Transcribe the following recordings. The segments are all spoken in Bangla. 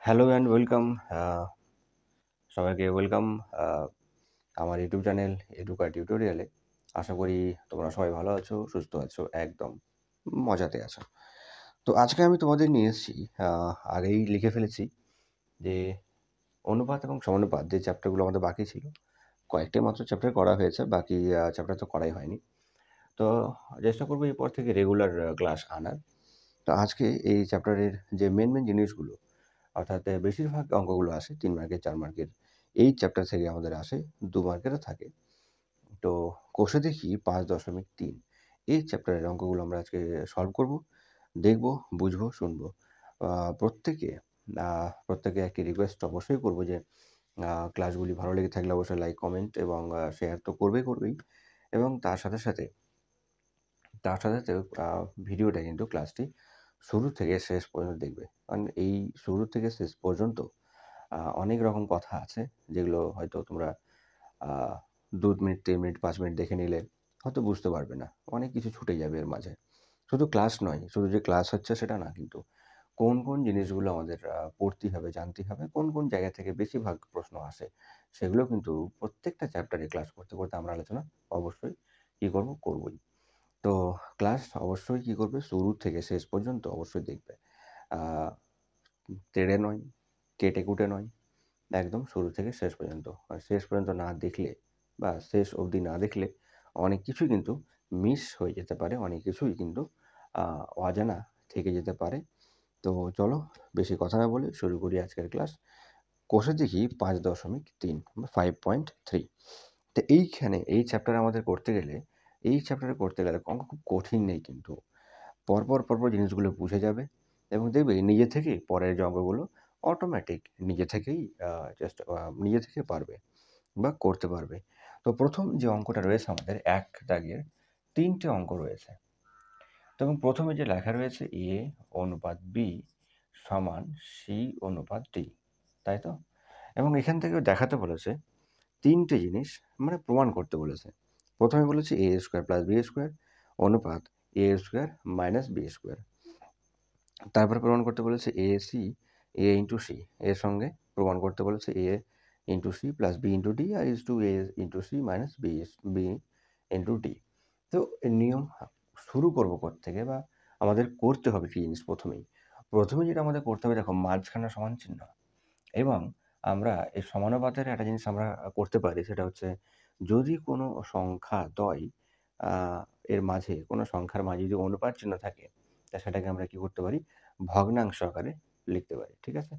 Hello and welcome. সবাইকে ওয়েলকাম আমার ইউটিউব চ্যানেল এডুকা টিউটোরিয়ালে। আশা করি তোমরা সবাই ভালো আছো, সুস্থ আছো, একদম মজাতে আছো। তো আজকে আমি তোমাদের নিয়ে এসেছি, আগেই লিখে ফেলেছি যে অনুপাত এবং সমানুপাত যে চ্যাপ্টারগুলো আমাদের বাকি ছিল, কয়েকটি মাত্র চ্যাপ্টার করা হয়েছে, বাকি চ্যাপ্টার তো করাই হয়নি। তো চেষ্টা করবো এরপর থেকে রেগুলার ক্লাস আনার। তো আজকে এই চ্যাপ্টারের যে মেন জিনিসগুলো, অর্থাৎ বেশিরভাগ অঙ্কগুলো আসে ৩ মার্কের, ৪ মার্কের। এই চ্যাপ্টার থেকে আমাদের আসে ২ মার্কেরও থাকে। তো কষে দেখি ৫.৩ এই চ্যাপ্টারের অঙ্কগুলো আমরা আজকে সলভ করব, দেখব, বুঝবো, শুনবো। আ প্রত্যেকে প্রত্যেকে একটি রিকোয়েস্ট অবশ্যই করব যে ক্লাসগুলি ভালো লেগে থাকলে অবশ্যই লাইক, কমেন্ট এবং শেয়ার তো করবেই এবং তার সাথে ভিডিওটা কিন্তু ক্লাসটি শুরু থেকে শেষ পর্যন্ত দেখবে। কারণ এই শুরু থেকে শেষ পর্যন্ত অনেক রকম কথা আছে, যেগুলো হয়তো তোমরা আ ২ মিনিট, ৩ মিনিট, ৫ মিনিট দেখে নিলে হয়তো বুঝতে পারবে না। অনেক কিছু ছুটে যাবে এর মাঝে। শুধু ক্লাস নয়, শুধু যে ক্লাস হচ্ছে সেটা না কিন্তু। কোন জিনিসগুলো আমাদের পড়তেই হবে, জানতেই হবে, কোন জায়গা থেকে বেশিরভাগ প্রশ্ন আসে, সেগুলো কিন্তু প্রত্যেকটা চ্যাপ্টারে ক্লাস করতে আমরা আলোচনা অবশ্যই কী করব? করবই। তো ক্লাস অবশ্যই কী করবে? শুরু থেকে শেষ পর্যন্ত অবশ্যই দেখবে। আ তেড়ে নয়, কেটে-কুটে নয়, একদম শুরু থেকে শেষ পর্যন্ত। আর শেষ পর্যন্ত না দেখলে বা শেষ অবধি না দেখলে অনেক কিছুই কিন্তু মিস হয়ে যেতে পারে। অনেক কিছুই কিন্তু আ অজানা থেকে যেতে পারে। তো চলো বেশি কথা না বলে শুরু করি আজকের ক্লাস। কষে দেখি ৫.৩ বা 5.3। তো এইখানে এই চ্যাপ্টারে আমাদের করতে গেলে অঙ্ক খুব কঠিন নেই কিন্তু। পরপর জিনিসগুলো বুঝে যাবে এবং দেখবে নিজে থেকেই পরের যে অঙ্কগুলো অটোমেটিক নিজে থেকেই নিজে থেকে পারবে বা করতে পারবে। তো ১ম যে অঙ্কটা রয়েছে আমাদের ১ দাগের ৩ টে অঙ্ক রয়েছে। তো এবং ১ম এ যে লেখা রয়েছে A অনুপাত B সমান C অনুপাত D, তাই তো? এবং এখান থেকেও দেখাতে বলেছে ৩ টে জিনিস, মানে প্রমাণ করতে বলেছে। ১ম এ বলেছে A square plus B square অনুপাত A square minus B square. তারপরে প্রমাণ করতে বলেছে A ইন্টু C, এর সঙ্গে প্রমাণ করতে বলেছে A into C plus B into D আর is to A into C minus B into D। তো এর নিয়ম শুরু করব কোত্থেকে বা আমাদের করতে হবে কী জিনিস প্রথমেই? প্রথমে যেটা আমাদের করতে হবে, দেখো মাঝখানে সমান চিহ্ন এবং আমরা এই সমানুপাতের একটা জিনিস আমরা করতে পারি, সেটা হচ্ছে যদি কোনো সংখ্যাদ্বয় আ এর মাঝে কোনো সংখ্যার মাঝে যদি অনুপাত চিহ্ন থাকে, তা সেটাকে আমরা কী করতে পারি? ভগ্নাংশ আকারে লিখতে পারি। ঠিক আছে?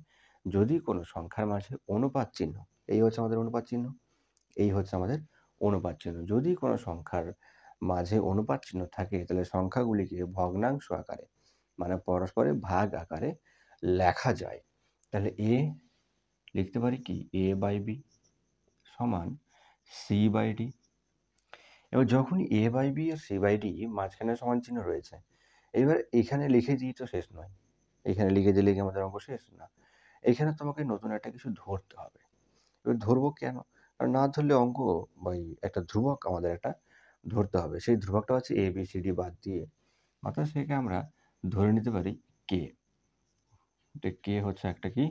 যদি কোনো সংখ্যার মাঝে অনুপাত চিহ্ন, এই হচ্ছে আমাদের অনুপাত চিহ্ন, এই হচ্ছে আমাদের অনুপাত চিহ্ন। যদি কোনো সংখ্যার মাঝে অনুপাত চিহ্ন থাকে, তাহলে সংখ্যাগুলিকে ভগ্নাংশ আকারে, মানে পরস্পরের ভাগ আকারে লেখা যায়। তাহলে লিখতে পারি কি? A/B সমান C/D। এবার যখনই A/B আর C/D মাঝখানে সমান চিহ্ন রয়েছে, এবার এখানে লিখে দিই তো শেষ নয়। এখানে লিখে দিলে কি আমাদের অঙ্ক শেষ? না। এখানে তোমাকে নতুন একটা কিছু ধরতে হবে। এবার ধরবো কেন? আর না ধরলে অঙ্ক ওই একটা ধ্রুবক আমাদের একটা ধরতে হবে। সেই ধ্রুবকটা হচ্ছে A, B, C, D বাদ দিয়ে, অর্থাৎ সেকে আমরা ধরে নিতে পারি K। তো K হচ্ছে একটা কি?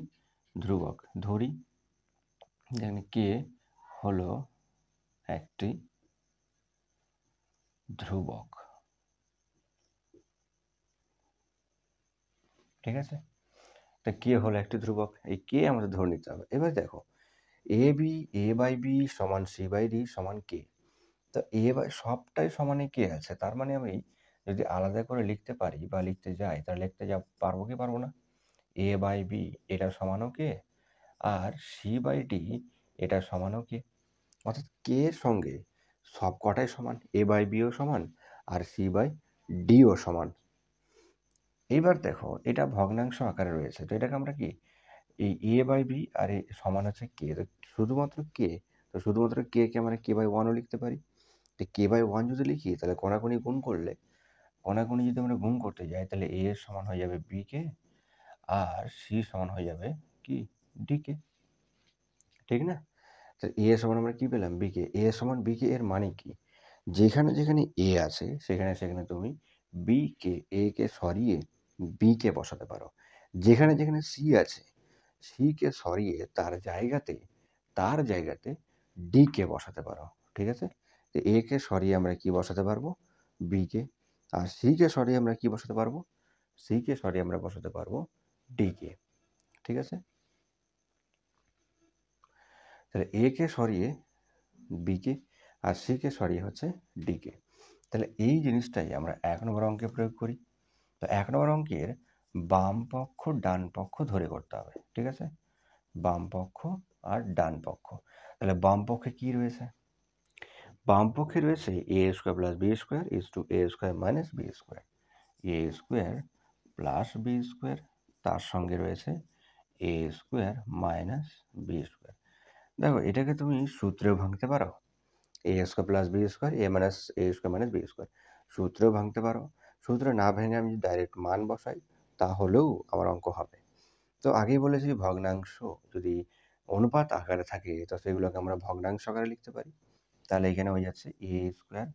ধ্রুবক। ধরি, যেখানে K হলো একটি ধ্রুবক। ঠিক আছে? তা K হলো একটি ধ্রুবক। এই K আমাদের ধরে নিতে হবে। এবার দেখো A/B সমান C/D সমান K। তো সবটাই সমানে K আছে। তার মানে আমি যদি আলাদা করে লিখতে পারি বা লিখতে যাই, তাহলে লিখতে পারবো কি পারবো না? A/B এটা সমানও K আর C/D এটা সমানও K। অর্থাৎ K এর সঙ্গে সবকটাই সমান। A/B ও সমান আর C/D ও সমান। এইবার দেখো এটা ভগ্নাংশ আকারে রয়েছে। তো এটাকে আমরা কি এই A/B আর সমান হচ্ছে K। তো শুধুমাত্র K, তো শুধুমাত্র K কে আমরা K/1 ও লিখতে পারি। তো K/1 যদি লিখি, তাহলে কোণাকুণি গুণ করলে, কোণাকুণি যদি আমরা গুণ করতে যাই, তাহলে A এর সমান হয়ে যাবে B কে আর C সমান হয়ে যাবে কি? D কে। ঠিক না? তো A এর সমান আমরা কি পেলাম? B K. A এর সমান B কে এর মানে কি? যেখানে A আছে সেখানে তুমি B কে, A কে সরিয়ে B কে বসাতে পারো। যেখানে C আছে সিকে সরিয়ে তার জায়গাতে ডিকে বসাতে পারো, ঠিক আছে? তো একে সরিয়ে আমরা কি বসাতে পারবো? বিকে। আর সিকে সরিয়ে আমরা কি বসাতে পারবো? সিকে সরিয়ে আমরা বসাতে পারবো ডিকে, ঠিক আছে? তাহলে একে সরিয়ে বিকে আর সিকে সরিয়ে হচ্ছে ডিকে। তাহলে এই জিনিসটাই আমরা ১ নম্বর অঙ্কে প্রয়োগ করি। তো ১ নম্বর অঙ্কের বাম পক্ষ ডান পক্ষ ধরে করতে হবে, ঠিক আছে? বাম পক্ষ আর ডান পক্ষ। তাহলে বাম পক্ষে কি রয়েছে? বাম পক্ষে রয়েছে A square plus B square is to A square minus B square. A square plus B square, তার সঙ্গে রয়েছে A square minus B square. দেখো এটাকে তুমি সূত্রেও ভাঙতে পারো, A square plus B square A minus A square minus B square. সূত্রেও ভাঙতে পারো, সূত্র না ভেঙে আমি যদি ডাইরেক্ট মান বসাই তাহলেও আমার অঙ্ক হবে। তো আগেই বলেছি ভগ্নাংশ যদি অনুপাত আকারে থাকে তো সেগুলোকে আমরা ভগ্নাংশ আকারে লিখতে পারি। তাহলে এখানে হয়ে যাচ্ছে A square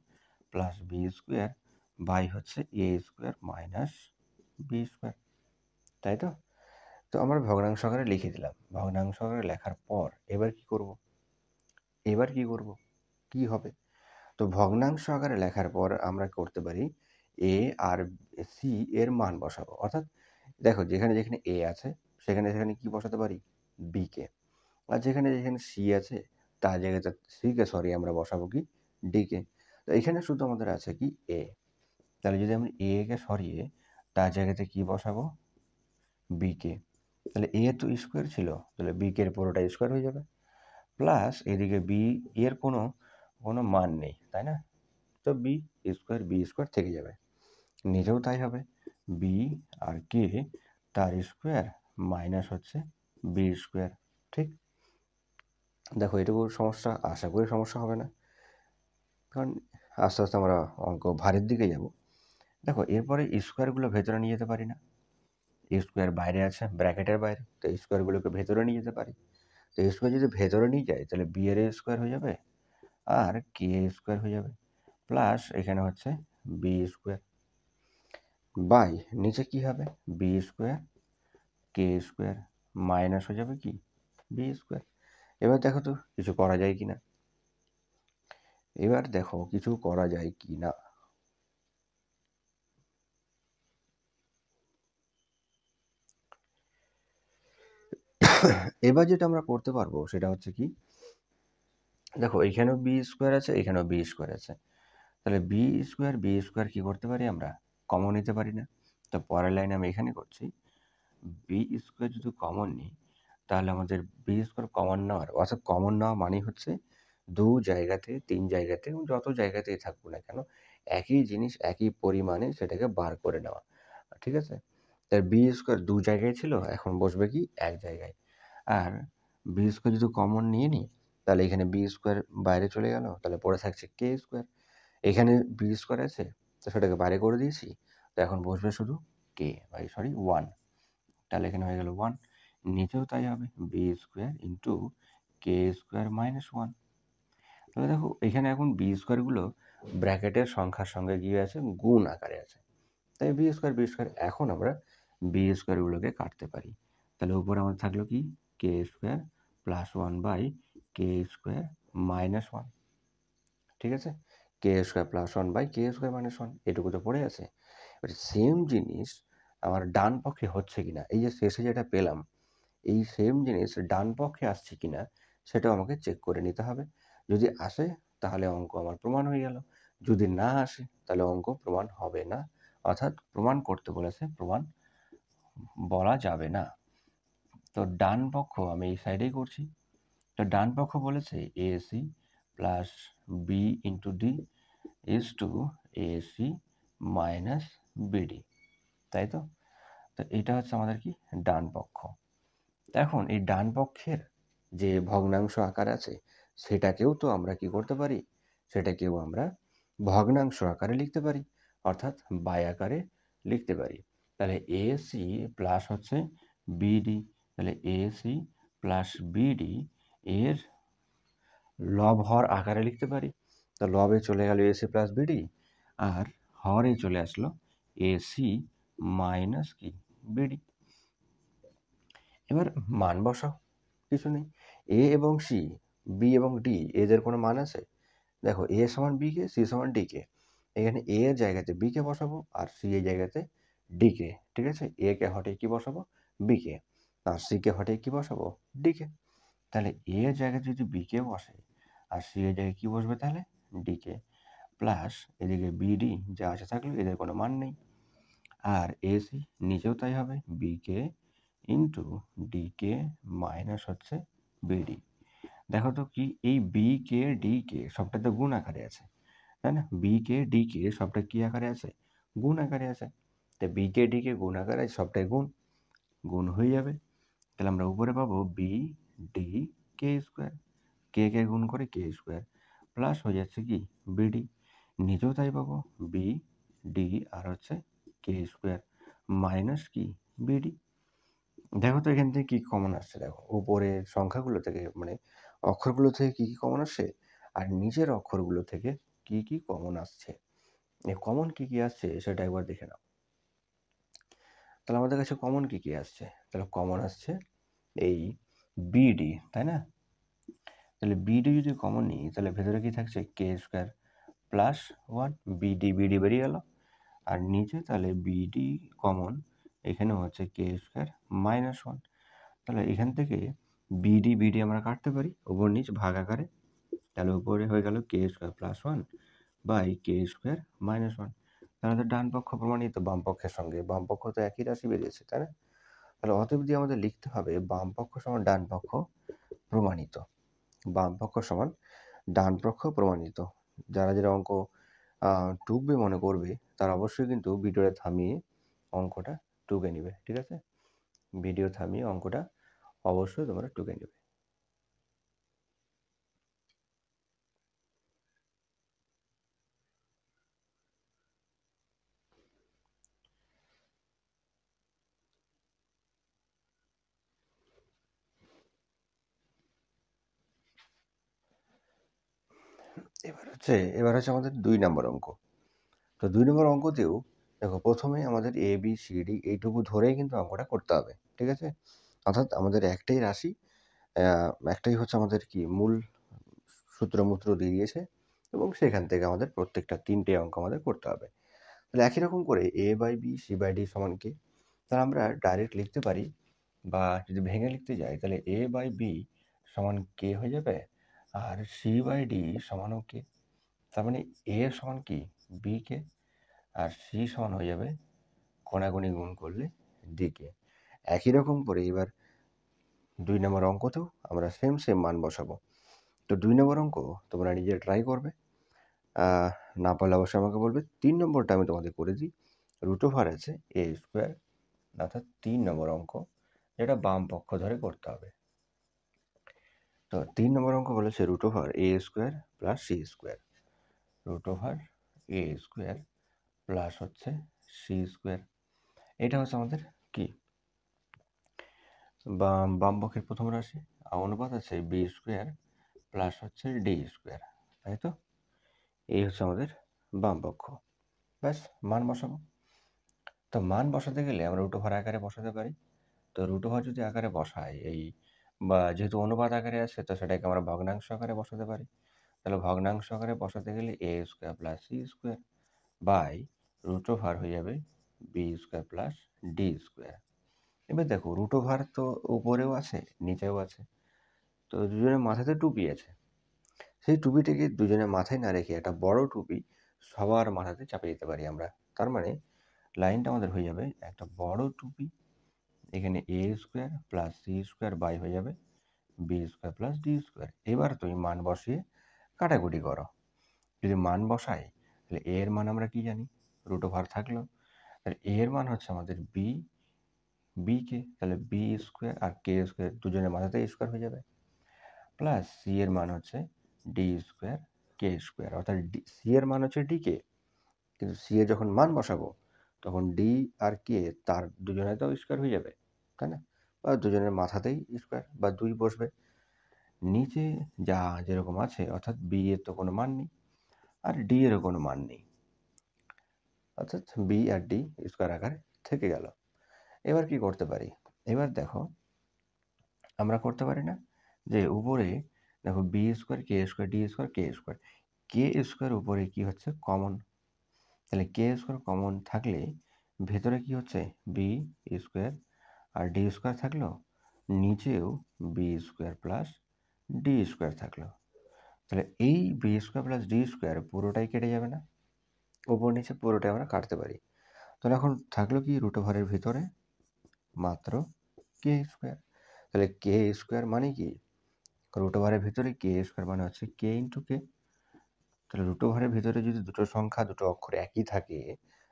plus B square by হচ্ছে A square minus B square, তাই তো? তো আমরা ভগ্নাংশ আকারে লিখে দিলাম। ভগ্নাংশ আকারে লেখার পর এবার কি করব? কি হবে? তো ভগ্নাংশ আকারে লেখার পর আমরা করতে পারি এ আর সি এর মান বসাবো। অর্থাৎ দেখো যেখানে যেখানে এ আছে সেখানে সেখানে কি বসাতে পারি? বিকে। আর যেখানে যেখানে সি আছে তার জায়গাতে সিকে সরি আমরা বসাবো কি? ডিকে। তো এখানে শুধু আমাদের আছে কি? এ। তাহলে যদি আমি এ কে সরিয়ে তার জায়গাতে কি বসাবো? বিকে। তাহলে এ তো স্কোয়ার ছিল, তাহলে বিকে এর পুরোটা স্কোয়ার হয়ে যাবে। প্লাস এদিকে বি এর কোনো কোনো মান নেই, তাই না? তো বি স্কোয়ার থেকে যাবে। নিচেও তাই হবে, বি আর কে তার স্কোয়ার মাইনাস হচ্ছে বি স্কোয়ার, ঠিক? দেখো এটুকু সমস্যা, আশা করি সমস্যা হবে না, কারণ আস্তে আস্তে আমরা অঙ্ক ভারের দিকে যাব। দেখো এরপরে স্কোয়ারগুলো ভেতরে নিয়ে যেতে পারি না? স্কোয়ার বাইরে আছে ব্র্যাকেটের বাইরে, তো স্কোয়ারগুলোকে ভেতরে নিয়ে যেতে পারি। তো স্কোয়ার যদি ভেতরে নিয়ে যায় তাহলে বি এর স্কোয়ার হয়ে যাবে আর কে স্কোয়ার হয়ে যাবে, প্লাস এখানে হচ্ছে বি স্কোয়ার বাই নিচে কি হবে? B square K square minus হয়ে যাবে কি? B square. এবার দেখো তো কিছু করা যায় কি না? এবার দেখো কিছু করা যায় কি না। এবার যেটা আমরা করতে পারবো সেটা হচ্ছে কি, দেখো এখানেও বি স্কোয়ার আছে এখানেও বি স্কোয়ার আছে, তাহলে বি স্কোয়ার কি করতে পারি আমরা? কমন নিতে পারি না? তো পরের লাইনে আমি এখানে করছি, বি স্কোয়ার যদি কমন নিই তাহলে আমাদের বি স্কোয়ার কমন নেওয়ার, অর্থাৎ কমন নেওয়া মানে হচ্ছে দু জায়গাতে তিন জায়গাতে এবং যত জায়গাতেই থাকুক না কেন একই জিনিস একই পরিমাণে সেটাকে বার করে নেওয়া, ঠিক আছে? তার বি স্কোয়ার দু জায়গায় ছিল এখন বসবে কি এক জায়গায়। আর বি স্কোয়ার যদি কমন নিয়ে নিই তাহলে এখানে বি স্কোয়ার বাইরে চলে গেল, তাহলে পড়ে থাকছে কে স্কোয়ার। এখানে বি স্কোয়ার আছে তো সেটাকে বাইরে করে দিয়েছি, তো এখন বসবে শুধু কে সরি ওয়ান, তাহলে এখানে হয়ে গেল ওয়ান। নিচেও তাই হবে, B square into k square minus one. তাহলে দেখো এখানে এখন বি স্কোয়ারগুলো ব্র্যাকেটের সংখ্যার সঙ্গে গিয়ে আছে গুণ আকারে আছে, তাই বি স্কোয়ার এখন আমরা বি স্কোয়ারগুলোকে কাটতে পারি। তাহলে উপরে আমাদের থাকলো কি? K square plus one by K square minus one, ঠিক আছে? K square plus one by K square minus one, এটুকু তো পড়ে আছে। এবার সেম জিনিস আমার ডান পক্ষে হচ্ছে কিনা, এই যে শেষে যেটা পেলাম এই সেম জিনিস ডান পক্ষে আসছে কিনা সেটাও আমাকে চেক করে নিতে হবে। যদি আসে তাহলে অঙ্ক আমার প্রমাণ হয়ে গেল, যদি না আসে তাহলে অঙ্ক প্রমাণ হবে না, অর্থাৎ প্রমাণ করতে বলেছে, প্রমাণ বলা যাবে না। তো ডান পক্ষ আমি এই সাইডেই করছি। তো ডান পক্ষ বলেছে AC plus B into D is to AC minus BD, তাই তো? তো এটা হচ্ছে আমাদের কি? ডান পক্ষ। এখন এই ডান পক্ষের যে ভগ্নাংশ আকার আছে সেটাকেও তো আমরা কি করতে পারি? সেটাকেও আমরা ভগ্নাংশ আকারে লিখতে পারি, অর্থাৎ বাই আকারে লিখতে পারি। তাহলে এসি প্লাস হচ্ছে বিডি, তাহলে এসি প্লাস বিডি এর লব হর আকারে লিখতে পারি। তো লবে চলে গেল এসি প্লাস বিডি আর হরে চলে আসলো এসি মাইনাস কি? বিডি। এবার মান বসাও, কিছু নেই। এ এবং সি, বি এবং ডি এদের কোনো মান আছে? দেখো এ সমান বি কে, সি সমান ডি কে। এখানে এ এর জায়গাতে বি কে বসাবো আর সি এর জায়গাতে ডি কে। ঠিক আছে, এ কে হটিয়ে কি বসাবো? বি কে। আর সি কে হটিয়ে কি বসাবো? ডি কে। তাহলে এ এর জায়গায় যদি বি কে বসে আর সি এর জায়গায় কি বসবে তাহলে? ডি কে। প্লাস এদিকে বিডি যা আছে থাকলো, এদের কোনো মান নেই। আর এসি নিচেও তাই হবে, বি কে ইন্টু ডি কে মাইনাস হচ্ছে বিডি। দেখো তো কি, এই বি কে ডি কে সবটা তো গুণ আকারে আছে, তাই না? বি কে ডি কে সবটা কি আকারে আছে? গুণ আকারে আছে। তো বি কে ডি কে গুণ আকারে আছে, সবটাই গুণ, গুণ হয়ে যাবে। তাহলে আমরা উপরে পাবো বি ডি কে স্কোয়ার, কে কে গুণ করে কে স্কোয়ার, প্লাস হয়ে যাচ্ছে কি বিডি, নিচেও তাই পাবো, বি ডি আর হচ্ছে কে স্কোয়ার মাইনাস কি বিডি। দেখো তো এখান থেকে কি কমন আসছে, দেখো উপরের সংখ্যাগুলো থেকে মানে অক্ষরগুলো থেকে কি কি কমন আসছে আর নিচের অক্ষরগুলো থেকে কি কি কমন আসছে। এই কমন কি কি আসছে সেটা একবার দেখে নাও। তাহলে আমাদের কাছে কমন কি কি আসছে? তাহলে কমন আসছে এই বিডি, তাই না? তাহলে বিডি যদি কমন নিই তাহলে ভেতরে কি থাকছে? কে স্কোয়ার প্লাস ওয়ান, বিডি বিডি বেরিয়ে গেল। আর নিচে তাহলে বিডি কমন, এখানে হচ্ছে কে স্কোয়ার মাইনাস ওয়ান। তাহলে এখান থেকে বিডি বিডি আমরা কাটতে পারি উপর নিচ ভাগ আকারে। তাহলে উপরে হয়ে গেল K square plus one by K square minus one. তাহলে তো ডান পক্ষ প্রমাণিত বাম পক্ষের সঙ্গে, বাম পক্ষ তো একই রাশি বেরিয়েছে, তাই না? তাহলে অতএব দিয়ে আমাদের লিখতে হবে বাম পক্ষ সমান ডান পক্ষ প্রমাণিত। বাম পক্ষ সমান ডান পক্ষ প্রমাণিত। যারা যারা অঙ্ক টুকবে মনে করবে তারা অবশ্যই কিন্তু ভিডিওটা থামিয়ে অঙ্কটা টুকে নেবে, ঠিক আছে? ভিডিও থামিয়ে অঙ্কটা অবশ্যই তোমরা টুকে নেবে। এবার হচ্ছে আমাদের ২ নম্বর অঙ্ক। তো ২ নম্বর অঙ্কতেও দেখো প্রথমে আমাদের এ বি সি ডি এইটুকু ধরেই কিন্তু অঙ্কটা করতে হবে, ঠিক আছে? অর্থাৎ আমাদের একটাই রাশি, একটাই হচ্ছে আমাদের কি মূল সূত্রমূত্র দিয়ে দিয়েছে এবং সেখান থেকে আমাদের প্রত্যেকটা ৩টে অঙ্ক আমাদের করতে হবে। তাহলে একই রকম করে A by B C by D সমান কি? তাহলে আমরা ডাইরেক্ট লিখতে পারি বা যদি ভেঙে লিখতে যাই তাহলে এ বাই বি সমান কে হয়ে যাবে আর সি বাই ডি সমানও কে। তার মানে এ সমান কি বি কে আর সি সমান হয়ে যাবে কোণাগুণি গুণ করলে ডি কে। একই রকম করে এবার ২ নম্বর অঙ্কতেও আমরা সেম সেম মান বসাবো। তো ২ নম্বর অঙ্ক তোমরা নিজে ট্রাই করবে, না পারলে অবশ্যই আমাকে বলবে। ৩ নম্বরটা আমি তোমাদের করে দিই। রুট ওভার আছে এ স্কোয়ার, অর্থাৎ ৩ নম্বর অঙ্ক, যেটা বাম পক্ষ ধরে করতে হবে। তো ৩ নম্বর অঙ্ক বলেছে root over A square plus C square, root over A square plus হচ্ছে সি স্কোয়ার। এটা হচ্ছে আমাদের কি বাম পক্ষের প্রথম রাশি। আর অনুপাত আছে বি স্কোয়ার প্লাস হচ্ছে ডি স্কোয়ার, তাই তো? এই হচ্ছে আমাদের বাম পক্ষ। ব্যাস, মান বসাবো। তো মান বসাতে গেলে আমরা রুট ওভার আকারে বসাতে পারি। তো রুট ওভার যদি আকারে বসাই, এই বা যেহেতু অনুপাত আকারে আছে তো সেটাকে আমরা ভগ্নাংশ আকারে বসাতে পারি। তাহলে ভগ্নাংশ আকারে বসাতে গেলে A square plus C square by root over হয়ে যাবে B square plus D square. এবার দেখো রুট ওভার তো উপরেও আছে নিচেও আছে, তো দুজনের মাথাতে টুপি আছে। সেই টুপিটাকে দুজনের মাথায় না রেখে একটা বড় টুপি সবার মাথাতে চাপিয়ে দিতে পারি আমরা। তার মানে লাইনটা আমাদের হয়ে যাবে একটা বড় টুপি, এখানে A square plus C square by হয়ে যাবে B square plus D square. এবার তুমি মান বসিয়ে কাটাকুটি করো। যদি মান বসাই তাহলে এ এর মান আমরা কি জানি? রুট ওভার থাকলো। তাহলে এ এর মান হচ্ছে আমাদের বি কে, তাহলে বি স্কোয়ার আর কে স্কোয়ার দুজনের মাথাতে স্কোয়ার হয়ে যাবে, প্লাস সি এর মান হচ্ছে ডি স্কোয়ার কে স্কোয়ার, অর্থাৎ সি এর মান হচ্ছে ডি কে, কিন্তু সি এর যখন মান বসাবো তখন ডি আর কে তার দুজনেতেও স্কোয়ার হয়ে যাবে, তাই না? বা দুজনের মাথাতেই স্কোয়ার বা ২ বসবে। নিচে যা যেরকম আছে, অর্থাৎ বি এর তো কোনো মান নেই আর ডি এরও কোনো মান নেই, অর্থাৎ বি আর ডি স্কোয়ার আকারে থেকে গেল। এবার কি করতে পারি? এবার দেখো আমরা করতে পারি না যে উপরে দেখো B square K square D square K square উপরে কি হচ্ছে কমন, তাহলে কে স্কোয়ার কমন থাকলে ভেতরে কি হচ্ছে বি স্কোয়ার আর ডি স্কোয়ার থাকলো, নিচেও B square plus D square থাকলো। তাহলে এই B square plus D square পুরোটাই কেটে যাবে না, ওপর নিচে পুরোটাই আমরা কাটতে পারি। তাহলে এখন থাকলো কি রুট ওভারের ভিতরে মাত্র কে স্কোয়ার। তাহলে কে স্কোয়ার মানে কি, রুট ওভারের ভিতরে কে স্কোয়ার মানে হচ্ছে কে ইন্টু কে। তাহলে রুট ওভারের ভিতরে যদি দুটো সংখ্যা দুটো অক্ষর একই থাকে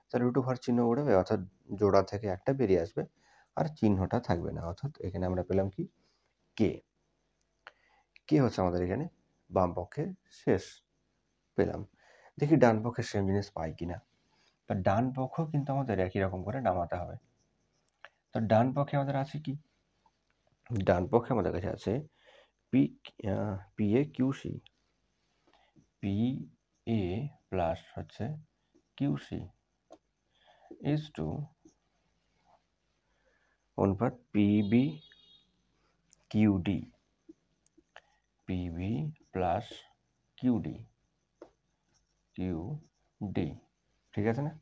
তাহলে রুট ওভার চিহ্ন উঠবে, অর্থাৎ জোড়া থেকে একটা বেরিয়ে আসবে আর চিহ্নটা থাকবে না, অর্থাৎ এখানে আমরা পেলাম কি কে। কে হচ্ছে আমাদের এখানে বাম পক্ষে শেষ পেলাম। দেখি ডান পক্ষে সেম জিনিস পাই কিনা। তা ডান পক্ষ কিন্তু আমাদের একই রকম করে নামাতে হবে। তো ডান পক্ষে আমাদের আছে কি, ডান পক্ষে আমাদের কাছে আছে P P A Q C, P A plus হচ্ছে কিউ সি ইজ টু অনুপাত PB QD, PB plus QD, QD, ঠিক আছে না?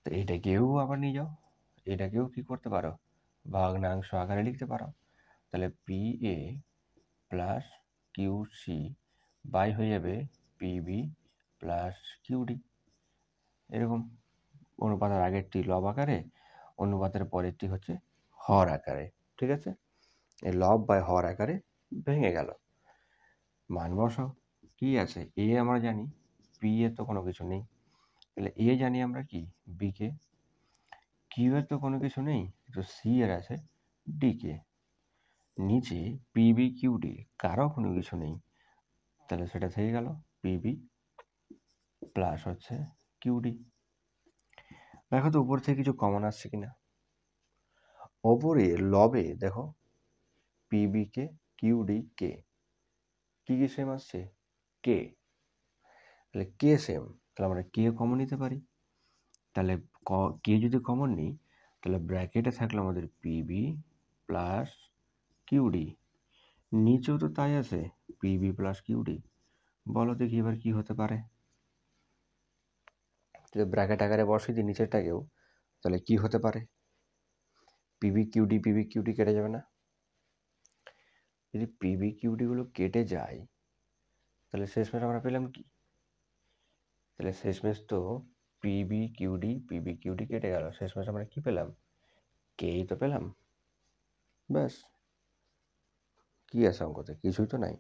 তো এইটাকেও আবার নিয়ে যাও, এটাকেও কি করতে পারো ভগ্নাংশ আকারে লিখতে পারো। তাহলে P A plus Q C by হয়ে যাবে পিবি প্লাস কিউডি। এরকম অনুপাতের আগেরটি লব আকারে, অনুপাতের পরেরটি হচ্ছে হর আকারে, ঠিক আছে? এই লব বাই হর আকারে ভেঙে গেল। মান বসাও, কি আছে এ আমরা জানি, পি এ তো কোনো কিছু নেই, তাহলে এ জানি আমরা কি বি কে, কিউ এর তো কোনো কিছু নেই, তো সি এর আছে ডি কে, নিচে পিবি কিউডি কারো কোনো কিছু নেই, তাহলে সেটা থেকে গেল পিবি প্লাস হচ্ছে কিউডি। দেখো তো উপর থেকে কিছু কমন আসছে কিনা, ওপরে লবে দেখো পিবি কে কিউডি কে, কি কি সেম আসছে কে, তাহলে কে সেম, তাহলে আমরা কে কমন নিতে পারি। তাহলে কে যদি কমন নিই তাহলে ব্র্যাকেটে থাকলো আমাদের পিবি প্লাস কিউডি, নিচেও তো তাই আছে পিবি প্লাস কিউডি। বলো দেখি এবার কি হতে পারে, যদি ব্র্যাকেট আকারে বসিয়ে দিই নিচেরটাকেও তাহলে কি হতে পারে, পিবি কিউডি কেটে যাবে না? যদি পিবি কিউডি গুলো কেটে যায় তাহলে শেষমেশ আমরা পেলাম কি, তাহলে শেষমেশ তো পিবি কিউডি কেটে গেল, শেষমেশ আমরা কি পেলাম কেই তো পেলাম। ব্যাস, কি আছে অঙ্কতে, কিছুই তো নাই।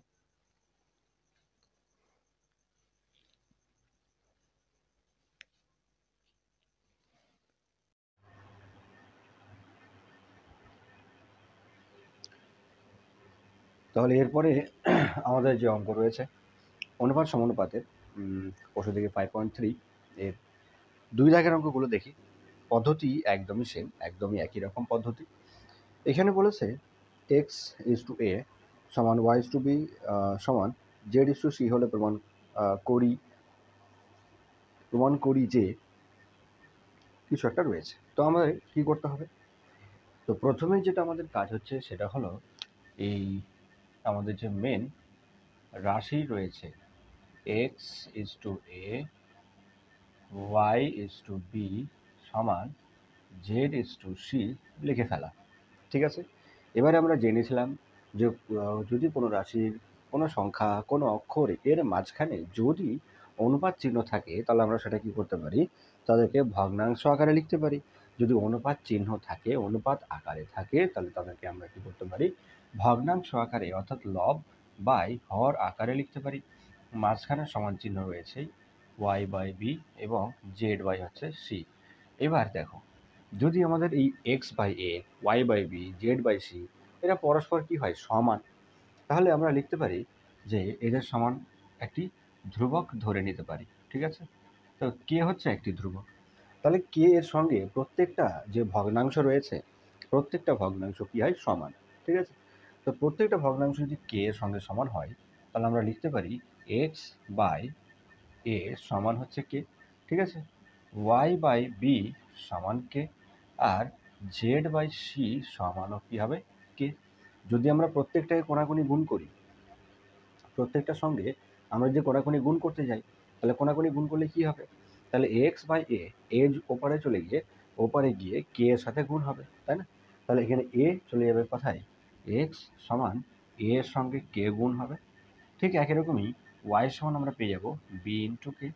তাহলে এরপরে আমাদের যে অঙ্ক রয়েছে অনুপাত সমানুপাতের প্রশ্ন থেকে 5.3 এর 2 দাগের অঙ্কগুলো দেখি। পদ্ধতি একদমই সেম, একদমই একই রকম পদ্ধতি। এখানে বলেছে এক্স ইজ টু এ সমান ওয়াই ইজ টু বি সমান জেড ইজ টু সি হলে প্রমাণ করি যে কিছু একটা রয়েছে। তো আমাদের কি করতে হবে, তো প্রথমে যেটা আমাদের কাজ হচ্ছে সেটা হলো এই আমাদের যে মেন রাশি রয়েছে X is to A Y is to B সমান জেড ইজ টু সি লিখে ফেলা, ঠিক আছে? এবারে আমরা জেনেছিলাম যে যদি কোনো রাশির কোনো সংখ্যা কোনো অক্ষর এর মাঝখানে যদি অনুপাত চিহ্ন থাকে তাহলে আমরা সেটা কি করতে পারি, তাদেরকে ভগ্নাংশ আকারে লিখতে পারি। যদি অনুপাত চিহ্ন থাকে, অনুপাত আকারে থাকে, তাহলে তাদেরকে আমরা কি করতে পারি ভগ্নাংশ আকারে অর্থাৎ লব বাই হর আকারে লিখতে পারি। মাঝখানে সমান চিহ্ন রয়েছে ওয়াই বাই বি এবং জেড বাই হচ্ছে সি। এবার দেখো যদি আমাদের এই X by A Y by B Z by C এরা পরস্পর কি হয় সমান, তাহলে আমরা লিখতে পারি যে এদের সমান একটি ধ্রুবক ধরে নিতে পারি, ঠিক আছে? তো কে হচ্ছে একটি ধ্রুবক, তাহলে কে এর সঙ্গে প্রত্যেকটা যে ভগ্নাংশ রয়েছে প্রত্যেকটা ভগ্নাংশ কি হয় সমান, ঠিক আছে? তো প্রত্যেকটা ভগ্নাংশ যদি কে এর সঙ্গে সমান হয় তাহলে আমরা লিখতে পারি এক্স বাই এ সমান হচ্ছে কে, ঠিক আছে? ওয়াই বাই বি সমান কে, আর জেড বাই সি সমান কী হবে কে। যদি আমরা প্রত্যেকটাকে কোণাকুণি গুণ করি, প্রত্যেকটার সঙ্গে আমরা যদি কোণাকুণি গুণ করতে যাই, তাহলে কোণাকুণি গুণ করলে কী হবে, তাহলে এক্স বাই এ ওপারে চলে গিয়ে ওপারে গিয়ে কে এর সাথে গুণ হবে, তাই না? তাহলে এখানে এ চলে যাবে কোথায়, এক্স সমান এ এর সঙ্গে কে গুণ হবে। ঠিক একই রকমই ওয়াই সমান আমরা পেয়ে যাব বি ইন্টু কে,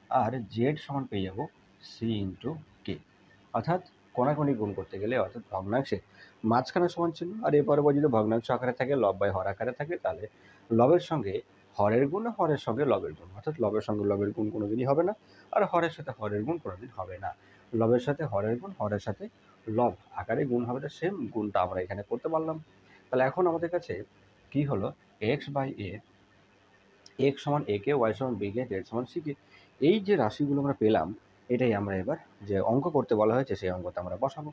আর জেড সমান পেয়ে যাব সি ইন্টু কে। অর্থাৎ কোণাকুণি গুণ করতে গেলে অর্থাৎ ভগ্নাংশে মাঝখানে সমান চিহ্ন, আর এরপরে যদি ভগ্নাংশ আকারে থাকে, লব বাই হর আকারে থাকে, তাহলে লবের সঙ্গে হরের গুণ, হরের সঙ্গে লবের গুণ, অর্থাৎ লবের সঙ্গে লবের গুণ কোনোদিনই হবে না, আর হরের সাথে হরের গুণ কোনোদিন হবে না। লবের সাথে হরের গুণ, হরের সাথে লব আকারে গুণ হবে, সেম গুণটা আমরা এখানে করতে পারলাম। তাহলে এখন আমাদের কাছে কি হলো, এক্স বাই এক্স সমান এ কে, ওয়াই সমান বি কে, জেড সমান সি কে। এই যে রাশিগুলো আমরা পেলাম, এটাই আমরা এবার যে অঙ্ক করতে বলা হয়েছে সেই অঙ্কটা আমরা বসাবো।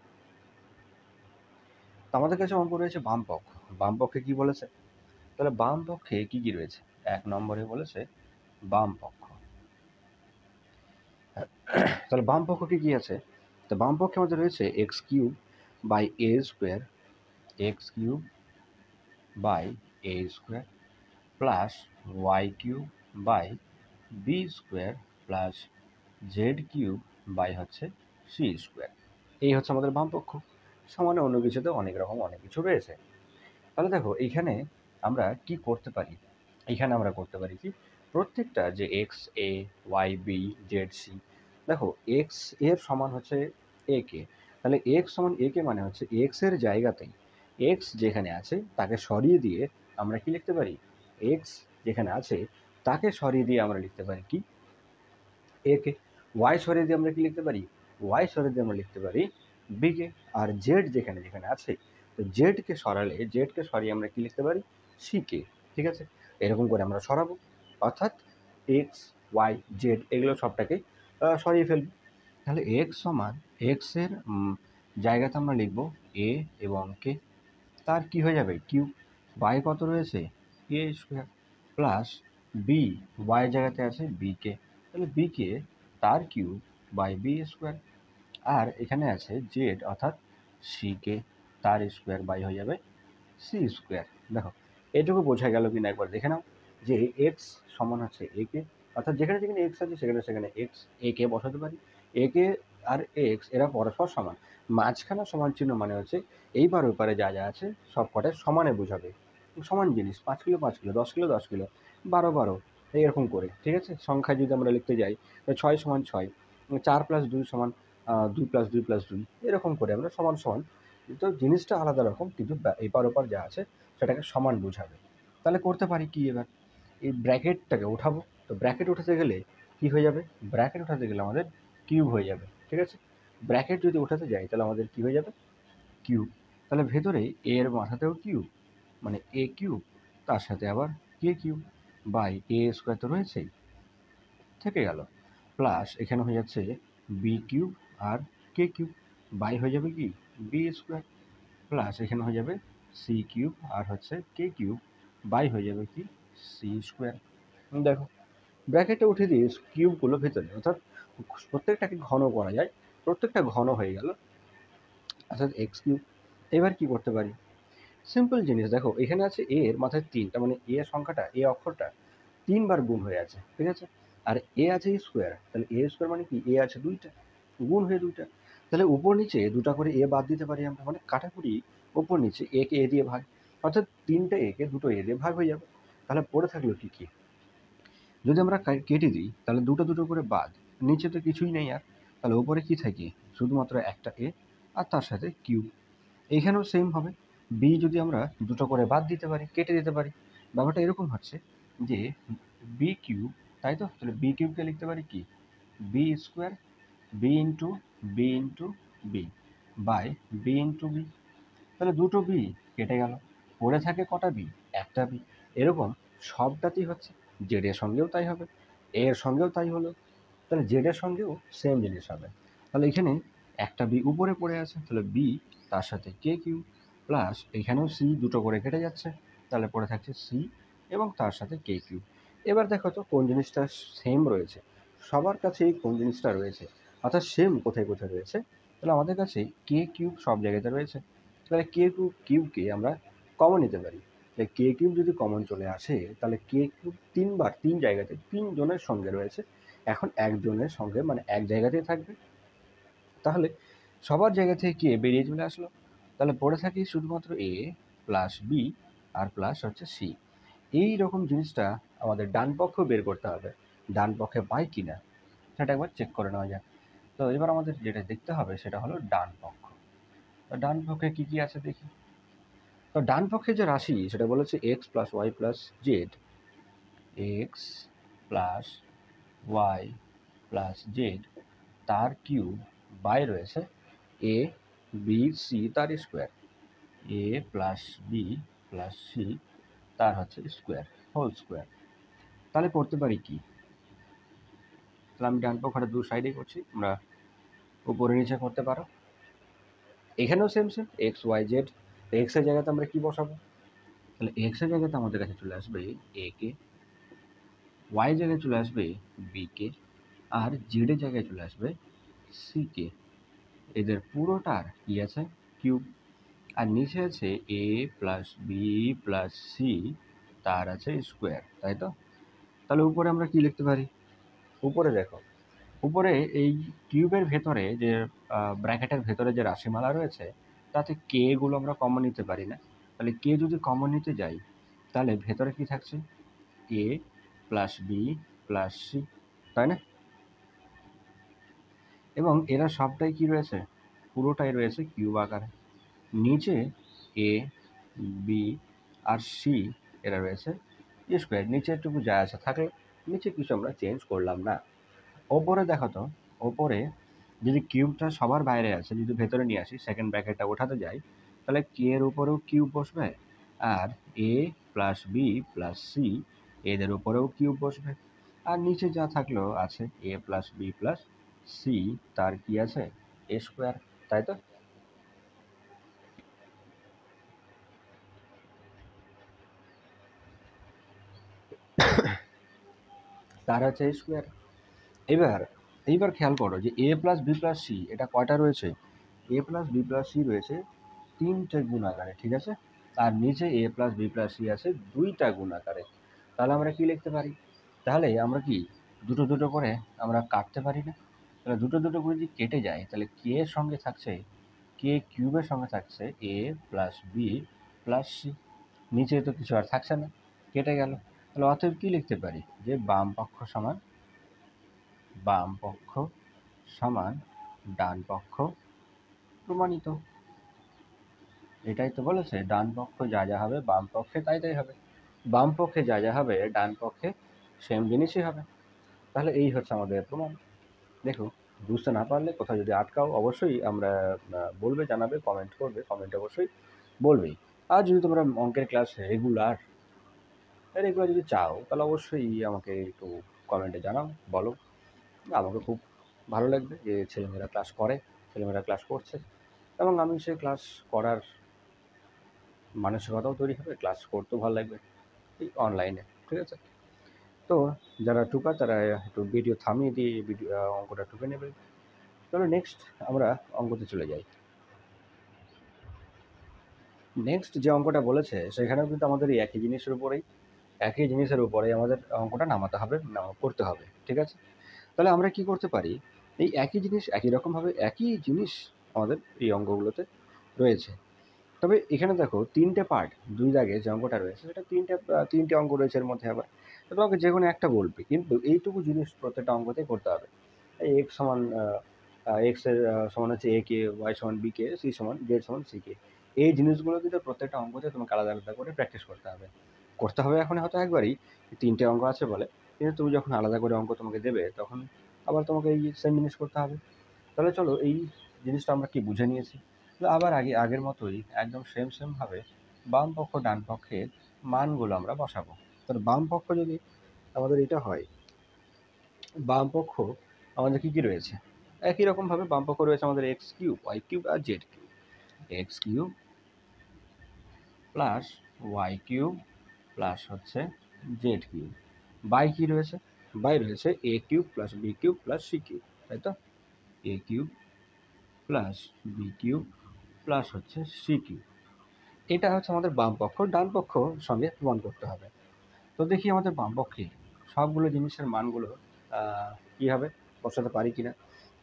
তো আমাদের কাছে অঙ্ক রয়েছে বাম পক্ষ। বাম পক্ষে কি বলেছে, তাহলে বাম পক্ষে কি কি রয়েছে, এক নম্বরে বলেছে বাম পক্ষ। তাহলে বাম পক্ষে কি আছে, তো বাম পক্ষে আমাদের রয়েছে X cube by A square, X cube by A square plus Y cube by B square plus Z cube by হচ্ছে সি স্কোয়ার। এই হচ্ছে আমাদের বাম পক্ষ। সমানে অন্য কিছুতে অনেক রকম অনেক কিছু রয়েছে। তাহলে দেখো এইখানে আমরা কি করতে পারি, এইখানে আমরা করতে পারি কি, প্রত্যেকটা যে এক্স এ, ওয়াই বি, জেড সি, দেখো এক্স এর সমান হচ্ছে এ কে, তাহলে এক্স সমান এ কে মানে হচ্ছে এক্স এর জায়গাতেই এক্স যেখানে আছে তাকে সরিয়ে দিয়ে আমরা কি লিখতে পারি, এক্স যেখানে আছে তাকে সরিয়ে দিয়ে আমরা লিখতে পারি কি, এ কে। ওয়াই সরিয়ে দিয়ে আমরা কি লিখতে পারি, ওয়াই সরিয়ে দিয়ে আমরা লিখতে পারি বি কে। আর জেড যেখানে যেখানে আছে, তো জেডকে সরালে, জেডকে সরিয়ে আমরা কি লিখতে পারি, সি কে। ঠিক আছে, এরকম করে আমরা সরাবো, অর্থাৎ এক্স ওয়াই জেড এগুলো সবটাকে সরিয়ে ফেলবো। তাহলে এক্স সমান এক্স এর জায়গাতে আমরা লিখব এ এবং কে, তার কি হয়ে যাবে কিউ, বাই কত রয়েছে A square plus B, Y জায়গাতে আছে বি কে, তাহলে বি কে তার কিউব বাই বি স্কোয়ার, আর এখানে আছে জেড অর্থাৎ সি কে, তার স্কোয়ার বাই হয়ে যাবে সি স্কোয়ার। দেখো এটুকু বোঝা গেল কিনা একবার দেখে নাও, যে এক্স সমান হচ্ছে এ কে, অর্থাৎ যেখানে যেখানে এক্স আছে সেখানে সেখানে এক্স এ কে বসাতে পারি। এ কে আর এক্স এরা পরস্পর সমান, মাঝখানে সমান চিহ্ন মানে হচ্ছে এইবার ওইপারে যা যা আছে সব কটায় সমানে বোঝাবে, সমান জিনিস, 5 কিলো 5 কিলো, 10 কিলো 10 কিলো, 12 12 এইরকম করে। ঠিক আছে, সংখ্যায় যদি আমরা লিখতে যাই, 6 সমান 6, 4 প্লাস 2 সমান 2 প্লাস 2 প্লাস 2, এরকম করে আমরা সমান সমান, তো জিনিসটা আলাদা রকম কিন্তু এপার ওপার যা আছে সেটাকে সমান বোঝাবে। তাহলে করতে পারি কি এবার, এই ব্র্যাকেটটাকে উঠাবো। তো ব্র্যাকেট উঠাতে গেলে কি হয়ে যাবে, ব্র্যাকেট উঠাতে গেলে আমাদের কিউব হয়ে যাবে। ঠিক আছে, ব্র্যাকেট যদি উঠাতে যাই তাহলে আমাদের কি হয়ে যাবে, কিউব। তাহলে ভেতরে এ এর মাথাতেও কিউব মানে এ কিউব, তার সাথে আবার K cube by A square তো রয়েছেই, থেকে গেল, প্লাস এখানে হয়ে যাচ্ছে বি কিউব আর কে কিউব বাই হয়ে যাবে কি বি স্কোয়ার, প্লাস এখানে হয়ে যাবে সি কিউব আর হচ্ছে কে কিউব বাই হয়ে যাবে কি সি স্কোয়ার। দেখো ব্র্যাকেটে উঠে দিয়ে কিউবগুলো ভেতরে, অর্থাৎ প্রত্যেকটাকে ঘন করা যায়, প্রত্যেকটা ঘন হয়ে গেল, অর্থাৎ এক্স কিউব। এবার কি করতে পারি, সিম্পল জিনিস, দেখো এখানে আছে এ এর মাথায় 3, তার মানে এ সংখ্যাটা, এ অক্ষরটা 3বার গুণ হয়ে আছে। ঠিক আছে, আর এ আছে স্কোয়ার, তাহলে এ স্কোয়ার মানে কি, এ আছে 2টা, গুণ হয়ে 2টা, তাহলে উপর নিচে 2টা করে এ বাদ দিতে পারি আমরা, মানে কাটাকুটি উপর নিচে এ কে এ দিয়ে ভাগ, অর্থাৎ 3টে এ কে 2টো এ দিয়ে ভাগ হয়ে যাবে। তাহলে পড়ে থাকলো কি কি, যদি আমরা কেটে দিই তাহলে 2টো 2টো করে বাদ, নিচে তো কিছুই নেই আর, তাহলে উপরে কি থাকে শুধুমাত্র একটা এ আর তার সাথে কিউব। এইখানেও সেম হবে, বি যদি আমরা 2টো করে বাদ দিতে পারি, কেটে দিতে পারি, ব্যাপারটা এরকম হচ্ছে যে বি কিউব, তাই তো, তাহলে বি কিউবকে লিখতে পারি কি B square, B into B by B into B, তাহলে 2টো বি কেটে গেল, পড়ে থাকে কটা বি, একটা বি। এরকম সবটাতেই হচ্ছে, জেড এর সঙ্গেও তাই হবে, এ এর সঙ্গেও তাই হলো, তাহলে জেড এর সঙ্গেও সেম জিনিস হবে। তাহলে এখানে একটা বি উপরে পড়ে আছে, তাহলে বি তার সাথে কে কিউ, প্লাস এখানেও সি 2টো করে কেটে যাচ্ছে, তাহলে পড়ে থাকছে সি এবং তার সাথে কে কিউ। এবার দেখো তো কোন জিনিসটা সেম রয়েছে, সবার কাছেই কোন জিনিসটা রয়েছে, অর্থাৎ সেম কোথায় কোথায় রয়েছে, তাহলে আমাদের কাছে কে কিউব সব জায়গাতে রয়েছে। তাহলে কে কিউবকে আমরা কমন নিতে পারি। তাহলে কে কিউব যদি কমন চলে আসে তাহলে কে কিউব ৩ বার ৩ জায়গাতে ৩ জনের সঙ্গে রয়েছে। এখন একজনের সঙ্গে মানে এক জায়গাতেই থাকবে। তাহলে সবার জায়গা থেকে কে বেরিয়ে চলে আসলো। তাহলে পড়ে থাকি শুধুমাত্র এ প্লাস বি আর প্লাস হচ্ছে সি। এই রকম জিনিসটা আমাদের ডান পক্ষ বের করতে হবে। ডান পক্ষে পাই কি না সেটা একবার চেক করে নেওয়া যাক। তো এবার আমাদের যেটা দেখতে হবে সেটা হলো ডান পক্ষ। তো ডান পক্ষে কী কী আছে দেখি। তো ডান পক্ষে যে রাশি সেটা বলেছে X plus Y plus Z. X plus Y plus Z তার কিউব বাই রয়েছে এ বি সি তার square. A plus B plus C তার হচ্ছে স্কোয়ার হোল স্কোয়ার। তাহলে করতে পারি কি, তাহলে আমি ডান পক্ষটা দু সাইডেই করছি, আমরা উপরে নিচে করতে পারো। এখানেও same same X Y Z. X এর জায়গাতে আমরা কি বসাবো, তাহলে এক্স এর জায়গাতে আমাদের কাছে চলে আসবে এ কে, ওয়াই জায়গায় চলে আসবে বি কে, আর জেড এর জায়গায় চলে আসবে সি কে। এদের পুরোটার কি আছে কিউব। আর নিচে আছে এ প্লাস বি প্লাস সি তার আছে স্কোয়ার, তাই তো। তাহলে উপরে আমরা কি লিখতে পারি, উপরে দেখো, উপরে এই কিউবের ভেতরে যে ব্র্যাকেটের ভেতরে যে রাশিমালা রয়েছে তাতে কে গুলো আমরা কমন নিতে পারি না। তাহলে কে যদি কমন নিতে যাই তাহলে ভেতরে কি থাকছে এ প্লাস বি প্লাস সি, তাই না। এবং এরা সবটাই কি রয়েছে, পুরোটাই রয়েছে কিউব আকারে। নিচে এ বি আর সি এরা রয়েছে স্কোয়ার, নিচে একটুকু যা আছে থাকলে, নিচে কিছু আমরা চেঞ্জ করলাম না। ওপরে দেখো তো, ওপরে যদি কিউবটা সবার বাইরে আছে যদি ভেতরে নিয়ে আসি সেকেন্ড ব্র্যাকেটটা ওঠাতে যাই তাহলে কে এর উপরেও কিউব বসবে, আর এ প্লাস বি প্লাস সি এদের উপরেও কিউব বসবে। আর নিচে যা থাকলো আছে এ প্লাস বি প্লাস সি তার কি আছে এ স্কোয়ার, তাই তো। তার আছে এ স্কোয়ার। এবার এইবার খেয়াল করো যে এ প্লাস বি প্লাস সি এটা কয়টা রয়েছে, এ প্লাস বি প্লাস সি রয়েছে তিনটে গুণ আকারে, ঠিক আছে। আর নিচে এ প্লাস বি প্লাস সি আছে দুইটা গুণ আকারে। তাহলে আমরা কি লিখতে পারি, তাহলে আমরা কি দুটো দুটো করে আমরা কাটতে পারি না। তাহলে দুটো দুটো করে যদি কেটে যায় তাহলে কে এর সঙ্গে থাকছে, কে কিউবের সঙ্গে থাকছে এ প্লাস বি প্লাস সি, নিচে তো কিছু আর থাকছে না, কেটে গেল। তাহলে অতএব কি লিখতে পারি যে বাম পক্ষ সমান ডান পক্ষ প্রমাণিত। এটাই তো বলেছে ডান পক্ষ যা যা হবে বাম পক্ষে তাই তাই হবে, বাম পক্ষে যা যা হবে ডান পক্ষে সেম জিনিসই হবে। তাহলে এই হচ্ছে আমাদের প্রমাণ। দেখো, বুঝতে না পারলে কোথাও যদি আটকাও অবশ্যই আমরা বলবে, জানাবে, কমেন্ট করবে, কমেন্ট অবশ্যই বলবেই। আর যদি তোমরা অঙ্কের ক্লাস রেগুলার যদি চাও তাহলে অবশ্যই আমাকে একটু কমেন্টে জানাও, বলো। আমাকে খুব ভালো লাগবে যে ছেলেমেয়েরা ক্লাস করে, ছেলেমেয়েরা ক্লাস করছে, এবং আমি সেই ক্লাস করার মানসিকতাও তৈরি হবে, ক্লাস করতেও ভালো লাগবে এই অনলাইনে, ঠিক আছে। তো যারা টুকার তারা একটু ভিডিও থামিয়ে দিয়ে ভিডিও অঙ্কটা টুকে নেবে। চলো নেক্সট আমরা অঙ্কতে চলে যাই। নেক্সট যে অঙ্কটা বলেছে সেখানেও কিন্তু আমাদের এই একই জিনিসের উপরেই আমাদের অঙ্কটা নামাতে হবে, করতে হবে, ঠিক আছে। তাহলে আমরা কি করতে পারি, এই একই জিনিস একই রকমভাবে একই জিনিস আমাদের এই অঙ্কগুলোতে রয়েছে। তবে এখানে দেখো তিনটে পার্ট, দুই দাগে যে অঙ্কটা রয়েছে সেটা তিনটে অঙ্ক রয়েছে এর মধ্যে। আবার তো তোমাকে যে কোনো একটা বলবে, কিন্তু এইটুকু জিনিস প্রত্যেকটা অঙ্কতেই করতে হবে। এই এক্স সমান এক্স এর সমান হচ্ছে এ কে, ওয়াই সমান বি কে, সি সমান জেড সমান সি কে। এই জিনিসগুলো কিন্তু প্রত্যেকটা অঙ্কতে তোমাকে আলাদা আলাদা করে প্র্যাকটিস করতে হবে এখন হয়তো একবারই তিনটে অঙ্ক আছে বলে, কিন্তু তুমি যখন আলাদা করে অঙ্ক তোমাকে দেবে তখন আবার তোমাকে এই সেম জিনিস করতে হবে। তাহলে চলো এই জিনিসটা আমরা কি বুঝে নিয়েছি। তো আবার আগের মতোই একদম সেমভাবে বাম পক্ষ ডান পক্ষের মানগুলো আমরা বসাবো। তাহলে বাম পক্ষ যদি আমাদের এটা হয়, বাম পক্ষ আমাদের কী কী রয়েছে, একই রকমভাবে বাম পক্ষ রয়েছে আমাদের এক্স কিউব ওয়াই কিউব আর Z cube. X cube plus Y cube plus হচ্ছে জেড কিউব, বাই কী রয়েছে, বাই রয়েছে A cube plus B cube plus C cube, তাই তো। A cube plus B cube plus হচ্ছে সি কিউব। এটা হচ্ছে আমাদের বাম পক্ষ, ডান পক্ষ সঙ্গে প্রমাণ করতে হবে। তো দেখি আমাদের বাম পক্ষে সবগুলো জিনিসের মানগুলো কী হবে, বসাতে পারি কিনা।